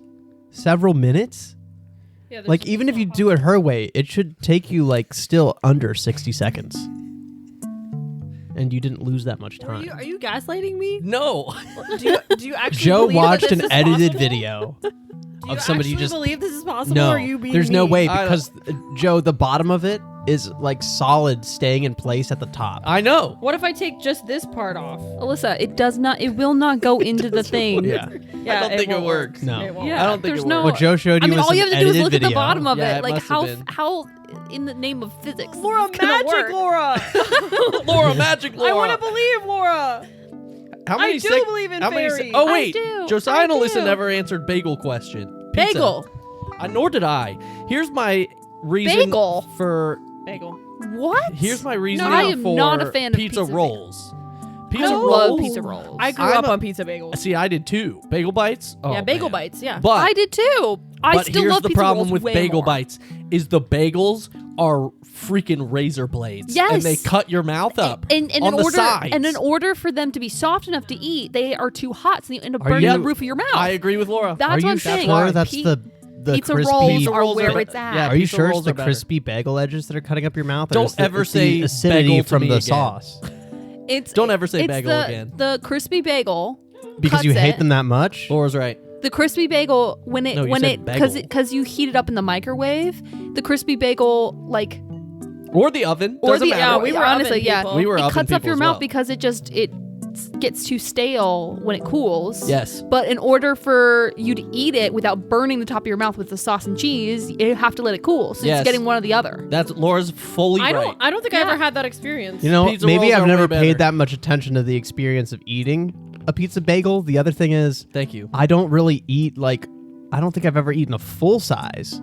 Speaker 3: Several minutes? Like, even if you do it her way, it should take you, like, still under 60 seconds. And you didn't lose that much time.
Speaker 1: Are you gaslighting me?
Speaker 2: No.
Speaker 1: Do you actually
Speaker 3: Joe
Speaker 1: believe that
Speaker 3: watched
Speaker 1: this
Speaker 3: an
Speaker 1: is
Speaker 3: edited
Speaker 1: possible?
Speaker 3: video
Speaker 1: Do you
Speaker 3: of somebody
Speaker 1: actually
Speaker 3: just...
Speaker 1: believe this is possible?
Speaker 3: No,
Speaker 1: or are you being
Speaker 3: there's no
Speaker 1: mean?
Speaker 3: way,
Speaker 2: I
Speaker 3: because, Joe, the bottom of it is, like, solid, staying in place at the top.
Speaker 2: I know.
Speaker 1: What if I take just this part off?
Speaker 4: Alyssa, it will not go into the thing.
Speaker 3: Yeah.
Speaker 1: Yeah,
Speaker 2: I don't think it
Speaker 1: won't
Speaker 2: works.
Speaker 1: work.
Speaker 3: No.
Speaker 1: It won't.
Speaker 4: Yeah,
Speaker 2: I don't think
Speaker 4: there's
Speaker 2: it
Speaker 4: no.
Speaker 3: What Joe showed
Speaker 4: I
Speaker 3: you
Speaker 4: mean,
Speaker 3: was
Speaker 4: all you
Speaker 3: an
Speaker 4: have to do is
Speaker 3: edited
Speaker 4: look at the
Speaker 3: video.
Speaker 4: bottom of
Speaker 2: Yeah,
Speaker 4: it.
Speaker 2: it
Speaker 4: Like
Speaker 2: must have
Speaker 4: how in the name of physics,
Speaker 1: Laura,
Speaker 4: it's gonna
Speaker 1: magic,
Speaker 4: work.
Speaker 1: Laura.
Speaker 2: Laura, magic Laura.
Speaker 1: I want to believe Laura.
Speaker 2: How
Speaker 1: I do believe in
Speaker 2: how many
Speaker 1: fairies.
Speaker 2: Oh
Speaker 1: I
Speaker 2: wait,
Speaker 4: do.
Speaker 2: Josiah and
Speaker 1: I
Speaker 2: Alyssa
Speaker 1: do.
Speaker 2: never answered bagel question. Pizza.
Speaker 1: Bagel.
Speaker 2: Nor did I. Here's my reason
Speaker 4: Bagel?
Speaker 2: for.
Speaker 1: Bagel.
Speaker 4: What?
Speaker 2: Here's my reason
Speaker 4: I am
Speaker 2: for
Speaker 4: not a fan of
Speaker 2: pizza
Speaker 4: pizza
Speaker 2: rolls. Pizza
Speaker 4: I
Speaker 2: rolls.
Speaker 4: love pizza rolls.
Speaker 1: I grew
Speaker 2: I'm
Speaker 1: up
Speaker 2: a-
Speaker 1: on pizza bagels.
Speaker 2: See, I did too. Bagel bites. Oh,
Speaker 1: yeah, bagel
Speaker 2: man.
Speaker 1: bites. Yeah.
Speaker 2: But
Speaker 4: I did too. I
Speaker 2: but
Speaker 4: still
Speaker 2: here's
Speaker 4: love
Speaker 2: the
Speaker 4: pizza
Speaker 2: problem
Speaker 4: rolls
Speaker 2: with
Speaker 4: way
Speaker 2: bagel
Speaker 4: more.
Speaker 2: bites is the bagels are freaking razor blades.
Speaker 4: Yes.
Speaker 2: And they cut your mouth up
Speaker 4: And
Speaker 2: on
Speaker 4: in
Speaker 2: the
Speaker 4: order
Speaker 2: sides.
Speaker 4: and in order for them to be soft enough to eat, they are too hot, so you end up
Speaker 3: Are
Speaker 4: burning
Speaker 3: you-
Speaker 4: the roof of your mouth.
Speaker 2: I agree with Laura.
Speaker 4: That's
Speaker 3: Are
Speaker 4: what
Speaker 3: you
Speaker 4: I'm saying.
Speaker 3: sure that's
Speaker 4: Pi-
Speaker 3: the
Speaker 4: pizza
Speaker 3: crispy...
Speaker 4: rolls
Speaker 2: Pizza
Speaker 4: are
Speaker 2: rolls
Speaker 4: where
Speaker 2: are-
Speaker 4: it's at.
Speaker 2: yeah.
Speaker 3: Are you
Speaker 2: pizza
Speaker 3: sure it's
Speaker 2: rolls
Speaker 3: the
Speaker 2: are better.
Speaker 3: crispy bagel edges that are cutting up your mouth? Or
Speaker 2: Don't
Speaker 3: is
Speaker 2: ever
Speaker 3: it's the
Speaker 2: say
Speaker 3: acidity
Speaker 2: bagel to
Speaker 3: from
Speaker 2: me
Speaker 3: the
Speaker 2: again.
Speaker 3: sauce.
Speaker 4: It's
Speaker 2: Don't ever say
Speaker 4: it's
Speaker 2: bagel
Speaker 4: the,
Speaker 2: again.
Speaker 4: The crispy bagel
Speaker 3: Because
Speaker 4: cuts
Speaker 3: you hate
Speaker 4: it.
Speaker 3: them that much?
Speaker 2: Laura's right.
Speaker 4: The crispy bagel when it
Speaker 2: No, you
Speaker 4: when
Speaker 2: said
Speaker 4: it
Speaker 2: bagel.
Speaker 4: because you heat it up in the microwave, the crispy bagel like
Speaker 2: Or the oven.
Speaker 4: or
Speaker 2: Doesn't
Speaker 4: the
Speaker 2: matter.
Speaker 1: we were
Speaker 4: honestly
Speaker 1: oven
Speaker 4: yeah
Speaker 1: people.
Speaker 2: We were
Speaker 4: it
Speaker 2: oven
Speaker 4: cuts up
Speaker 2: people
Speaker 4: your
Speaker 2: as
Speaker 4: mouth
Speaker 2: well.
Speaker 4: because it gets too stale when it cools.
Speaker 2: Yes.
Speaker 4: But in order for you to eat it without burning the top of your mouth with the sauce and cheese, you have to let it cool. So
Speaker 2: Yes.
Speaker 4: it's getting one or the other.
Speaker 2: That's Laura's fully
Speaker 1: I
Speaker 2: right.
Speaker 1: don't think I ever had that experience.
Speaker 3: You know,
Speaker 2: Pizza
Speaker 3: maybe
Speaker 2: rolls
Speaker 3: I've
Speaker 2: are
Speaker 3: never
Speaker 2: way better.
Speaker 3: paid that much attention to the experience of eating a pizza bagel. The other thing is,
Speaker 2: Thank you.
Speaker 3: I don't really eat I don't think I've ever eaten a full size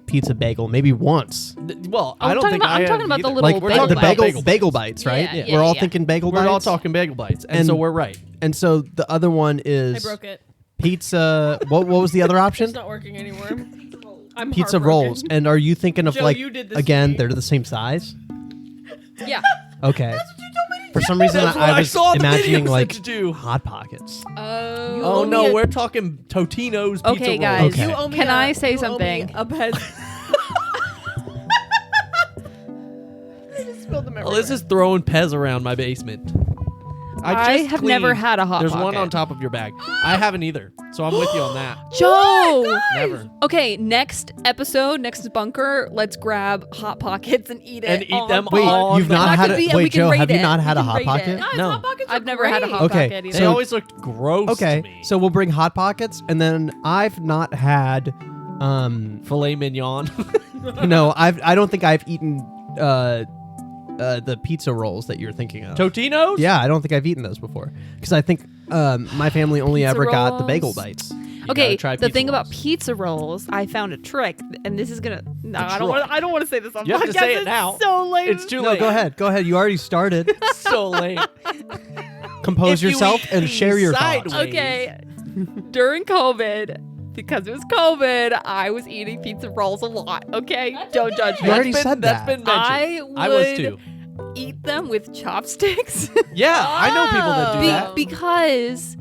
Speaker 3: pizza bagel. Maybe once.
Speaker 2: Well,
Speaker 4: I'm
Speaker 2: I don't
Speaker 4: talking
Speaker 2: think
Speaker 4: about-
Speaker 2: I
Speaker 4: I'm talking
Speaker 2: have
Speaker 4: about the
Speaker 2: either.
Speaker 4: little
Speaker 3: Like
Speaker 2: we're
Speaker 3: the
Speaker 2: talking about
Speaker 3: bagel bites, right?
Speaker 4: Yeah,
Speaker 3: We're all
Speaker 4: yeah.
Speaker 3: thinking bagel
Speaker 2: We're
Speaker 3: bites.
Speaker 2: all talking bagel bites, and
Speaker 3: And-
Speaker 2: so we're right.
Speaker 3: And so the other one
Speaker 1: I
Speaker 3: is
Speaker 1: broke it.
Speaker 3: pizza. What was the other
Speaker 1: It's
Speaker 3: option?
Speaker 1: not working anymore. I'm
Speaker 3: Pizza
Speaker 1: heartbroken.
Speaker 3: rolls. And are you thinking of
Speaker 1: Joe, you did this to
Speaker 3: again?
Speaker 1: me.
Speaker 3: They're the same size.
Speaker 4: Yeah.
Speaker 3: Okay. For some reason,
Speaker 2: That's what
Speaker 3: I
Speaker 2: I
Speaker 3: was
Speaker 2: saw the
Speaker 3: imagining
Speaker 2: video
Speaker 3: like
Speaker 2: said to do.
Speaker 3: Hot Pockets.
Speaker 2: Oh
Speaker 1: owe me
Speaker 2: no,
Speaker 1: a-
Speaker 2: we're talking Totino's pizza
Speaker 4: Okay,
Speaker 2: rolls.
Speaker 4: guys.
Speaker 3: Okay.
Speaker 1: You owe me
Speaker 4: Can
Speaker 1: a-
Speaker 4: I say
Speaker 1: you owe me
Speaker 4: something?
Speaker 1: A pez. I just spilled them everywhere.
Speaker 2: Alyssa's throwing Pez around my basement.
Speaker 4: I
Speaker 2: just
Speaker 4: have never
Speaker 2: cleaned.
Speaker 4: had a Hot
Speaker 2: There's
Speaker 4: Pocket.
Speaker 2: one on top of your bag. I haven't either, so I'm with you on that.
Speaker 4: Joe!
Speaker 2: Never.
Speaker 4: Okay, next episode, next bunker, let's grab Hot Pockets and eat it.
Speaker 2: And eat
Speaker 4: on
Speaker 2: them
Speaker 4: pod.
Speaker 3: Wait,
Speaker 2: all
Speaker 3: you've
Speaker 2: the-
Speaker 3: not
Speaker 4: That
Speaker 3: had
Speaker 4: could
Speaker 3: a
Speaker 4: be- and we
Speaker 3: wait,
Speaker 4: can
Speaker 3: Joe?
Speaker 4: rate
Speaker 3: Have you
Speaker 4: it.
Speaker 3: not
Speaker 4: We
Speaker 3: had a
Speaker 4: can
Speaker 3: Hot
Speaker 4: rate
Speaker 3: Pocket?
Speaker 4: it.
Speaker 1: Guys,
Speaker 2: No.
Speaker 1: Hot Pockets are
Speaker 4: I've never had a
Speaker 1: great.
Speaker 4: Hot
Speaker 3: Okay,
Speaker 4: Pocket either.
Speaker 2: They
Speaker 3: So-
Speaker 2: always looked gross
Speaker 3: Okay,
Speaker 2: to me.
Speaker 3: so we'll bring Hot Pockets, and then I've not had.
Speaker 2: Filet mignon.
Speaker 3: No, I don't think I've eaten the pizza rolls that you're thinking of.
Speaker 2: Totino's?
Speaker 3: Yeah, I don't think I've eaten those before because I think my family only
Speaker 4: Pizza
Speaker 3: ever got the
Speaker 4: rolls?
Speaker 3: bagel bites.
Speaker 4: Okay,
Speaker 2: gotta try
Speaker 4: the
Speaker 2: pizza
Speaker 4: thing about
Speaker 2: rolls.
Speaker 4: pizza rolls, I found a trick, and this is gonna. No, I
Speaker 2: trick.
Speaker 4: don't want. I don't want to say this on
Speaker 2: You have to
Speaker 4: podcast.
Speaker 2: say it
Speaker 4: It's
Speaker 2: now.
Speaker 4: So late.
Speaker 2: It's too
Speaker 3: No,
Speaker 2: late.
Speaker 3: go ahead. Go ahead. You already started.
Speaker 2: So late.
Speaker 3: Compose
Speaker 2: If you
Speaker 3: yourself
Speaker 2: eat
Speaker 3: and
Speaker 2: things
Speaker 3: share your thoughts.
Speaker 2: sideways.
Speaker 4: Okay, during COVID, because it was COVID, I was eating pizza rolls a lot. Okay, don't judge me.
Speaker 3: You already
Speaker 2: That's been-
Speaker 3: said
Speaker 2: that's
Speaker 3: that.
Speaker 2: been mentioned.
Speaker 4: I
Speaker 2: was
Speaker 4: would
Speaker 2: too.
Speaker 4: eat them with chopsticks.
Speaker 2: Yeah, I know people that do
Speaker 1: Be-
Speaker 2: that.
Speaker 4: because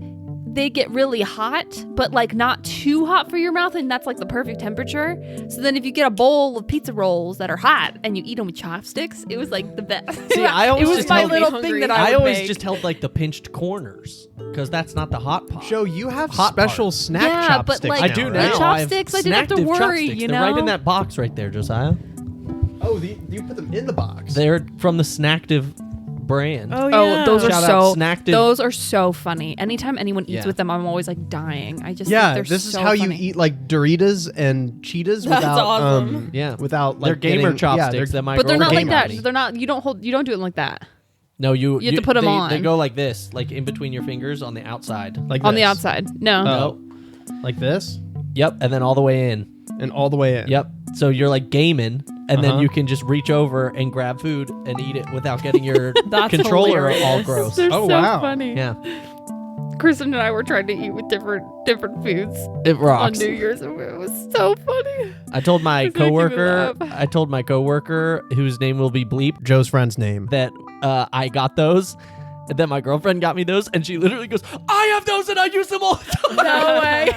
Speaker 4: they get really hot, but like not too hot for your mouth, and that's like the perfect temperature. So then if you get a bowl of pizza rolls that are hot and you eat them with chopsticks, it was like the best.
Speaker 2: See, I always
Speaker 4: it was
Speaker 2: just
Speaker 4: my
Speaker 2: held-
Speaker 4: little
Speaker 1: hungry.
Speaker 4: thing that
Speaker 2: I
Speaker 4: would
Speaker 2: always
Speaker 4: make.
Speaker 2: just held like the pinched corners because that's not the hot pot.
Speaker 3: Joe, you have
Speaker 2: Hot
Speaker 3: special
Speaker 2: part.
Speaker 3: snack
Speaker 4: Yeah, but,
Speaker 3: chopsticks.
Speaker 4: like,
Speaker 2: I
Speaker 3: now,
Speaker 2: do
Speaker 3: right?
Speaker 2: now.
Speaker 4: The
Speaker 2: I have
Speaker 4: chopsticks, I didn't have to
Speaker 2: Snacktive
Speaker 4: worry,
Speaker 2: chopsticks.
Speaker 4: you
Speaker 2: They're right
Speaker 4: know?
Speaker 2: in that box right there, Josiah.
Speaker 3: Oh, you put them in the box.
Speaker 2: They're from the Snacktive brand.
Speaker 1: Oh,
Speaker 4: Oh,
Speaker 1: yeah.
Speaker 4: those are
Speaker 2: Shout
Speaker 4: so
Speaker 2: out Snacktive.
Speaker 4: those are so funny. Anytime anyone eats
Speaker 2: Yeah.
Speaker 4: with them, I'm always like dying. I just
Speaker 3: Yeah,
Speaker 4: think they're
Speaker 3: this is
Speaker 4: so
Speaker 3: how
Speaker 4: funny.
Speaker 3: you eat like Doritos and Cheetos
Speaker 1: That's
Speaker 3: without
Speaker 1: awesome.
Speaker 2: Yeah.
Speaker 3: without
Speaker 2: They're
Speaker 3: like
Speaker 2: gamer
Speaker 3: getting,
Speaker 2: chopsticks
Speaker 3: Yeah,
Speaker 2: that my
Speaker 4: But they're not
Speaker 2: girlfriend
Speaker 4: like
Speaker 2: gave
Speaker 4: that.
Speaker 2: me.
Speaker 4: They're not. You don't do it like that.
Speaker 2: No, you
Speaker 4: have to put 'em
Speaker 2: they,
Speaker 4: on.
Speaker 2: They go like this, like in between your fingers on the outside.
Speaker 3: like
Speaker 4: On the
Speaker 3: this.
Speaker 4: outside. No.
Speaker 2: No.
Speaker 3: like this,
Speaker 2: Yep, and then all the way in.
Speaker 3: and all the way in.
Speaker 2: Yep. So you're like gaming, and then
Speaker 3: Uh-huh.
Speaker 2: you can just reach over and grab food and eat it without getting your
Speaker 1: That's
Speaker 2: controller all
Speaker 1: hilarious.
Speaker 2: gross.
Speaker 4: They're
Speaker 3: Oh,
Speaker 4: so
Speaker 3: wow.
Speaker 4: funny.
Speaker 2: Yeah,
Speaker 4: Kristen and I were trying to eat with different foods
Speaker 2: it
Speaker 4: on
Speaker 2: rocks.
Speaker 4: New Year's, and it was so funny.
Speaker 2: I told my
Speaker 4: It's making me
Speaker 2: coworker.
Speaker 4: laugh.
Speaker 2: I told my coworker, whose name will be bleeped,
Speaker 3: Joe's friend's name.
Speaker 2: that I got those. And then my girlfriend got me those, and she literally goes, "I have those, and I use them all the time."
Speaker 4: No way.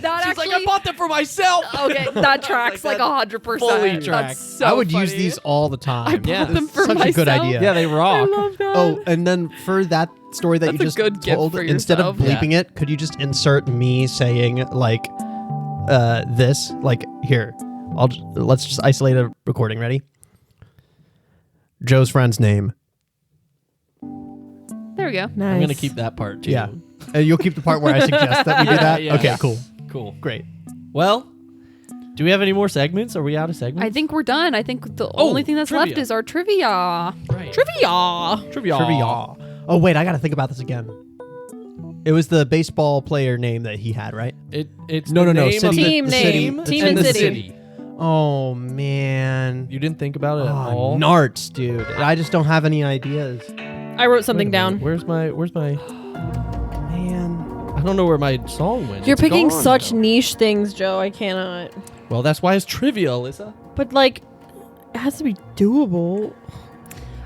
Speaker 4: That
Speaker 2: She's
Speaker 4: actually.
Speaker 2: like, "I bought them for myself."
Speaker 4: Okay, that tracks
Speaker 2: Like
Speaker 4: like
Speaker 2: that
Speaker 4: 100%.
Speaker 2: fully
Speaker 4: That's
Speaker 2: tracks.
Speaker 4: so
Speaker 3: I would use
Speaker 4: funny.
Speaker 3: these all the time.
Speaker 2: Yeah.
Speaker 4: them for
Speaker 3: such a good
Speaker 4: myself.
Speaker 3: idea.
Speaker 2: Yeah, they
Speaker 4: I
Speaker 2: rock.
Speaker 4: love that.
Speaker 3: Oh, and then for that story that
Speaker 4: That's
Speaker 3: you
Speaker 4: a
Speaker 3: just
Speaker 4: good gift
Speaker 3: told,
Speaker 4: for
Speaker 3: instead of
Speaker 4: yourself.
Speaker 3: bleeping it, could you just insert me saying like this? Like here, let's just isolate a recording. Ready? Joe's friend's name.
Speaker 4: There we go.
Speaker 1: Nice.
Speaker 2: I'm gonna keep that part too.
Speaker 3: Yeah, and you'll keep the part where I suggest that we do
Speaker 2: Yeah,
Speaker 3: that.
Speaker 2: yeah.
Speaker 3: Okay, cool,
Speaker 2: Cool.
Speaker 3: great.
Speaker 2: Well, do we have any more segments? Are we out of segments?
Speaker 4: I think we're done. I think the only thing that's
Speaker 2: trivia.
Speaker 4: left is our trivia.
Speaker 2: Right.
Speaker 4: Trivia.
Speaker 2: Trivia.
Speaker 3: Oh wait, I got to think about this again. It was the baseball player name that he had, right?
Speaker 2: It's
Speaker 3: No,
Speaker 2: the
Speaker 3: no, no,
Speaker 2: name of
Speaker 3: city-
Speaker 2: the
Speaker 4: Team name.
Speaker 2: team
Speaker 4: Team
Speaker 2: and
Speaker 4: and
Speaker 2: the
Speaker 4: city.
Speaker 3: Oh man.
Speaker 2: You didn't think about it at
Speaker 3: Oh,
Speaker 2: all.
Speaker 3: Narts, dude. I just don't have any ideas.
Speaker 1: I wrote
Speaker 2: Wait a
Speaker 1: something
Speaker 2: minute.
Speaker 1: down.
Speaker 2: Where's my?
Speaker 3: Man.
Speaker 2: I don't know where my song went.
Speaker 1: You're
Speaker 2: It's
Speaker 1: picking
Speaker 2: gone
Speaker 1: such
Speaker 2: now.
Speaker 1: niche things, Joe. I cannot.
Speaker 2: Well, that's why it's trivia, Alyssa.
Speaker 1: But like, it has to be doable.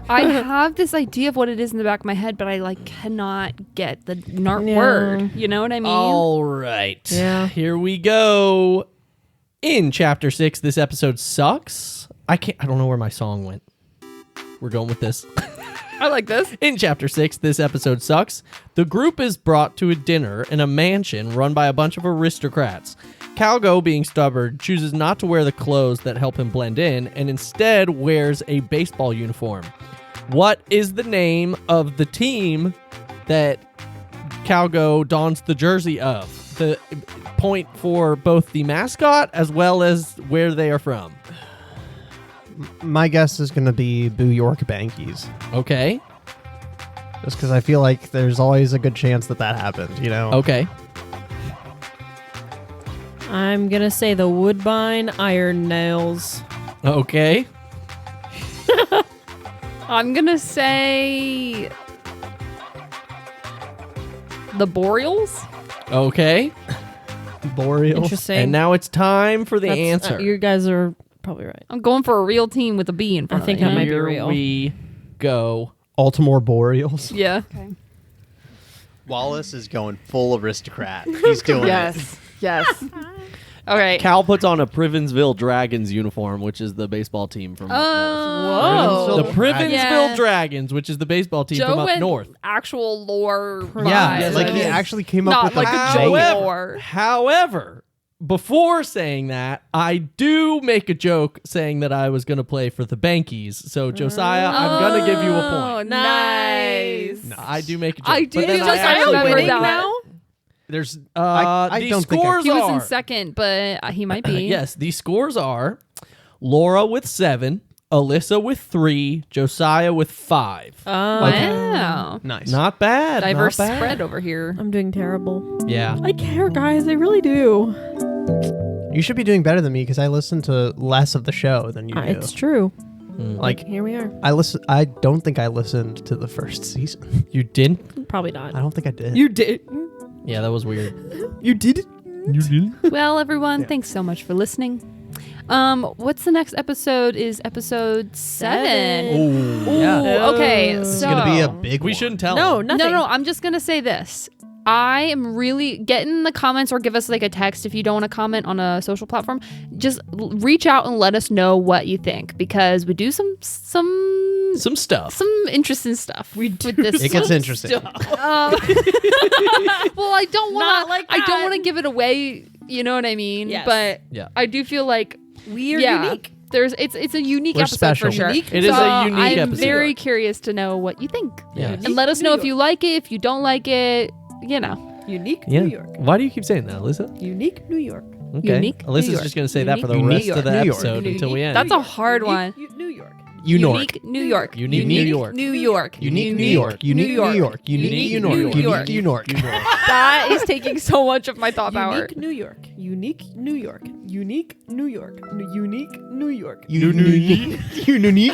Speaker 4: I have this idea of what it is in the back of my head, but I like cannot get the nart
Speaker 1: Yeah.
Speaker 4: word. You know what I mean?
Speaker 2: All right.
Speaker 1: Yeah.
Speaker 2: Here we go. In chapter 6, this episode sucks. I don't know where my song went. We're going with this.
Speaker 4: I like this.
Speaker 2: In chapter 6, this episode sucks. The group is brought to a dinner in a mansion run by a bunch of aristocrats. Calgo, being stubborn, chooses not to wear the clothes that help him blend in and instead wears a baseball uniform. What is the name of the team that Calgo dons the jersey of? The point for both the mascot as well as where they are from.
Speaker 3: My guess is going to be Boo York Bankies.
Speaker 2: Okay.
Speaker 3: Just because I feel like there's always a good chance that happens, you know?
Speaker 2: Okay.
Speaker 1: I'm gonna say the Woodbine Iron Nails.
Speaker 2: Okay.
Speaker 4: I'm gonna say the Boreals.
Speaker 2: Okay.
Speaker 3: Boreal.
Speaker 1: Interesting.
Speaker 2: And now it's time for the
Speaker 1: That's-
Speaker 2: answer.
Speaker 1: you guys are probably right.
Speaker 4: I'm going for a real team with a B in front
Speaker 1: I think
Speaker 4: of
Speaker 1: I
Speaker 4: it.
Speaker 1: might be
Speaker 2: Here
Speaker 1: real.
Speaker 2: we go.
Speaker 3: Altimore Boreals.
Speaker 4: Yeah.
Speaker 3: Wallace is going full aristocrat. He's doing
Speaker 4: Yes. Yes. Okay.
Speaker 6: Cal puts on a Privinsville Dragons uniform, which is the baseball team from up
Speaker 4: Whoa.
Speaker 2: The Privinsville
Speaker 4: Yeah.
Speaker 2: Dragons, which is the baseball team
Speaker 4: Joe
Speaker 2: from up
Speaker 4: went
Speaker 2: north.
Speaker 4: actual lore.
Speaker 3: Yeah,
Speaker 4: vibes.
Speaker 3: like he
Speaker 2: is.
Speaker 3: actually came up
Speaker 4: Not
Speaker 3: with
Speaker 4: like
Speaker 3: like
Speaker 4: a Joe
Speaker 3: Vegas.
Speaker 4: lore.
Speaker 2: However, before saying that, I do make a joke saying that I was going to play for the Bankies. So, Josiah, I'm going to give you a
Speaker 4: Oh,
Speaker 2: point.
Speaker 4: nice.
Speaker 2: No, I do make a joke.
Speaker 4: I do
Speaker 2: But then
Speaker 4: feel
Speaker 2: I
Speaker 4: like I
Speaker 2: actually
Speaker 4: remember
Speaker 2: win.
Speaker 4: that.
Speaker 1: now?
Speaker 2: There's
Speaker 3: I
Speaker 2: the
Speaker 3: don't think I-
Speaker 2: scores
Speaker 4: He was
Speaker 2: are
Speaker 4: in second, but he might be.
Speaker 2: yes, the scores are Laura with 7, Alyssa with 3, Josiah with 5.
Speaker 4: Wow.
Speaker 3: Nice.
Speaker 2: Not bad.
Speaker 4: Diverse
Speaker 2: not bad.
Speaker 4: spread over here.
Speaker 1: I'm doing terrible.
Speaker 2: Yeah.
Speaker 1: I care, guys. I really do.
Speaker 3: You should be doing better than me because I listen to less of the show than you do.
Speaker 1: It's true.
Speaker 3: Like
Speaker 1: Here we are.
Speaker 3: I don't think I listened to the first season.
Speaker 2: You didn't?
Speaker 1: Probably
Speaker 3: I
Speaker 1: not.
Speaker 3: don't think I did.
Speaker 1: You did.
Speaker 2: Yeah, that was weird.
Speaker 1: You did.
Speaker 2: You didn't?
Speaker 4: Well, everyone, thanks so much for listening. What's the next episode? Is episode 7.
Speaker 2: Oh, yeah.
Speaker 4: Ooh, okay,
Speaker 1: Oh.
Speaker 4: so
Speaker 3: It's gonna be a big
Speaker 2: We
Speaker 3: one.
Speaker 2: shouldn't tell
Speaker 1: No,
Speaker 2: them.
Speaker 1: nothing.
Speaker 4: No, I'm just gonna say this. I am really get in the comments or give us like a text if you don't want to comment on a social platform. Just reach out and let us know what you think because we do some
Speaker 2: Some stuff.
Speaker 4: interesting stuff. We do with this.
Speaker 3: It gets interesting.
Speaker 4: well, I don't want
Speaker 1: Not
Speaker 4: to.
Speaker 1: like
Speaker 4: I don't
Speaker 1: that.
Speaker 4: want to give it away. You know what I mean?
Speaker 1: Yes.
Speaker 4: But
Speaker 2: Yeah.
Speaker 4: I do feel like
Speaker 1: We are
Speaker 4: yeah,
Speaker 1: unique.
Speaker 4: It's a unique
Speaker 3: We're
Speaker 4: episode
Speaker 3: special.
Speaker 4: for sure.
Speaker 1: Unique.
Speaker 2: It is
Speaker 4: So
Speaker 2: a unique
Speaker 4: I'm
Speaker 2: episode.
Speaker 4: very curious to know what you think.
Speaker 2: Yeah.
Speaker 4: And let us know if you like it, if you don't like it. You know.
Speaker 1: Unique
Speaker 2: Yeah.
Speaker 1: New York.
Speaker 2: Why do you keep saying that, Alyssa?
Speaker 1: Unique New York.
Speaker 2: Okay.
Speaker 4: Unique New
Speaker 2: Alyssa's
Speaker 4: York.
Speaker 2: just going to say that for the
Speaker 3: Unique
Speaker 2: rest of the
Speaker 3: New York.
Speaker 2: episode until we end.
Speaker 4: That's a hard one.
Speaker 1: New York.
Speaker 4: Unique New York.
Speaker 2: Unique New York.
Speaker 4: New York.
Speaker 3: Unique New York. Unique New York. Unique New York. Unique New York.
Speaker 4: That is taking so much of my thought power.
Speaker 1: Unique New York. Unique New York. Unique New York. Unique New York.
Speaker 3: Unique. Unique.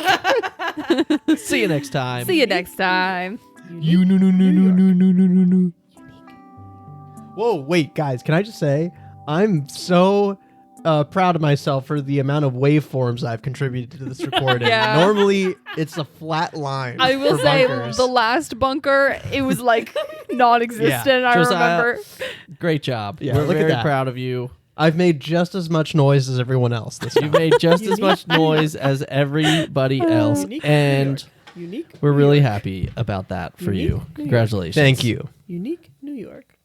Speaker 2: See you next time.
Speaker 4: See you next time.
Speaker 3: Whoa, wait, guys, can I just say I'm so proud of myself for the amount of waveforms I've contributed to this recording.
Speaker 4: Yeah.
Speaker 3: Normally, it's a flat line.
Speaker 4: I will
Speaker 3: for
Speaker 4: say
Speaker 3: bunkers.
Speaker 4: the last bunker, it was like non-existent. I
Speaker 2: Josiah,
Speaker 4: remember.
Speaker 2: Great job.
Speaker 3: Yeah,
Speaker 2: We're
Speaker 3: look at
Speaker 2: very
Speaker 3: that.
Speaker 2: proud of you.
Speaker 3: I've made just as much noise as everyone else this
Speaker 2: You
Speaker 3: time.
Speaker 2: made just as much noise as everybody else,
Speaker 1: Unique
Speaker 2: and
Speaker 1: Unique.
Speaker 2: we're really happy about that for
Speaker 1: Unique
Speaker 2: you.
Speaker 1: New York.
Speaker 2: Congratulations.
Speaker 3: Thank you.
Speaker 1: Unique New York.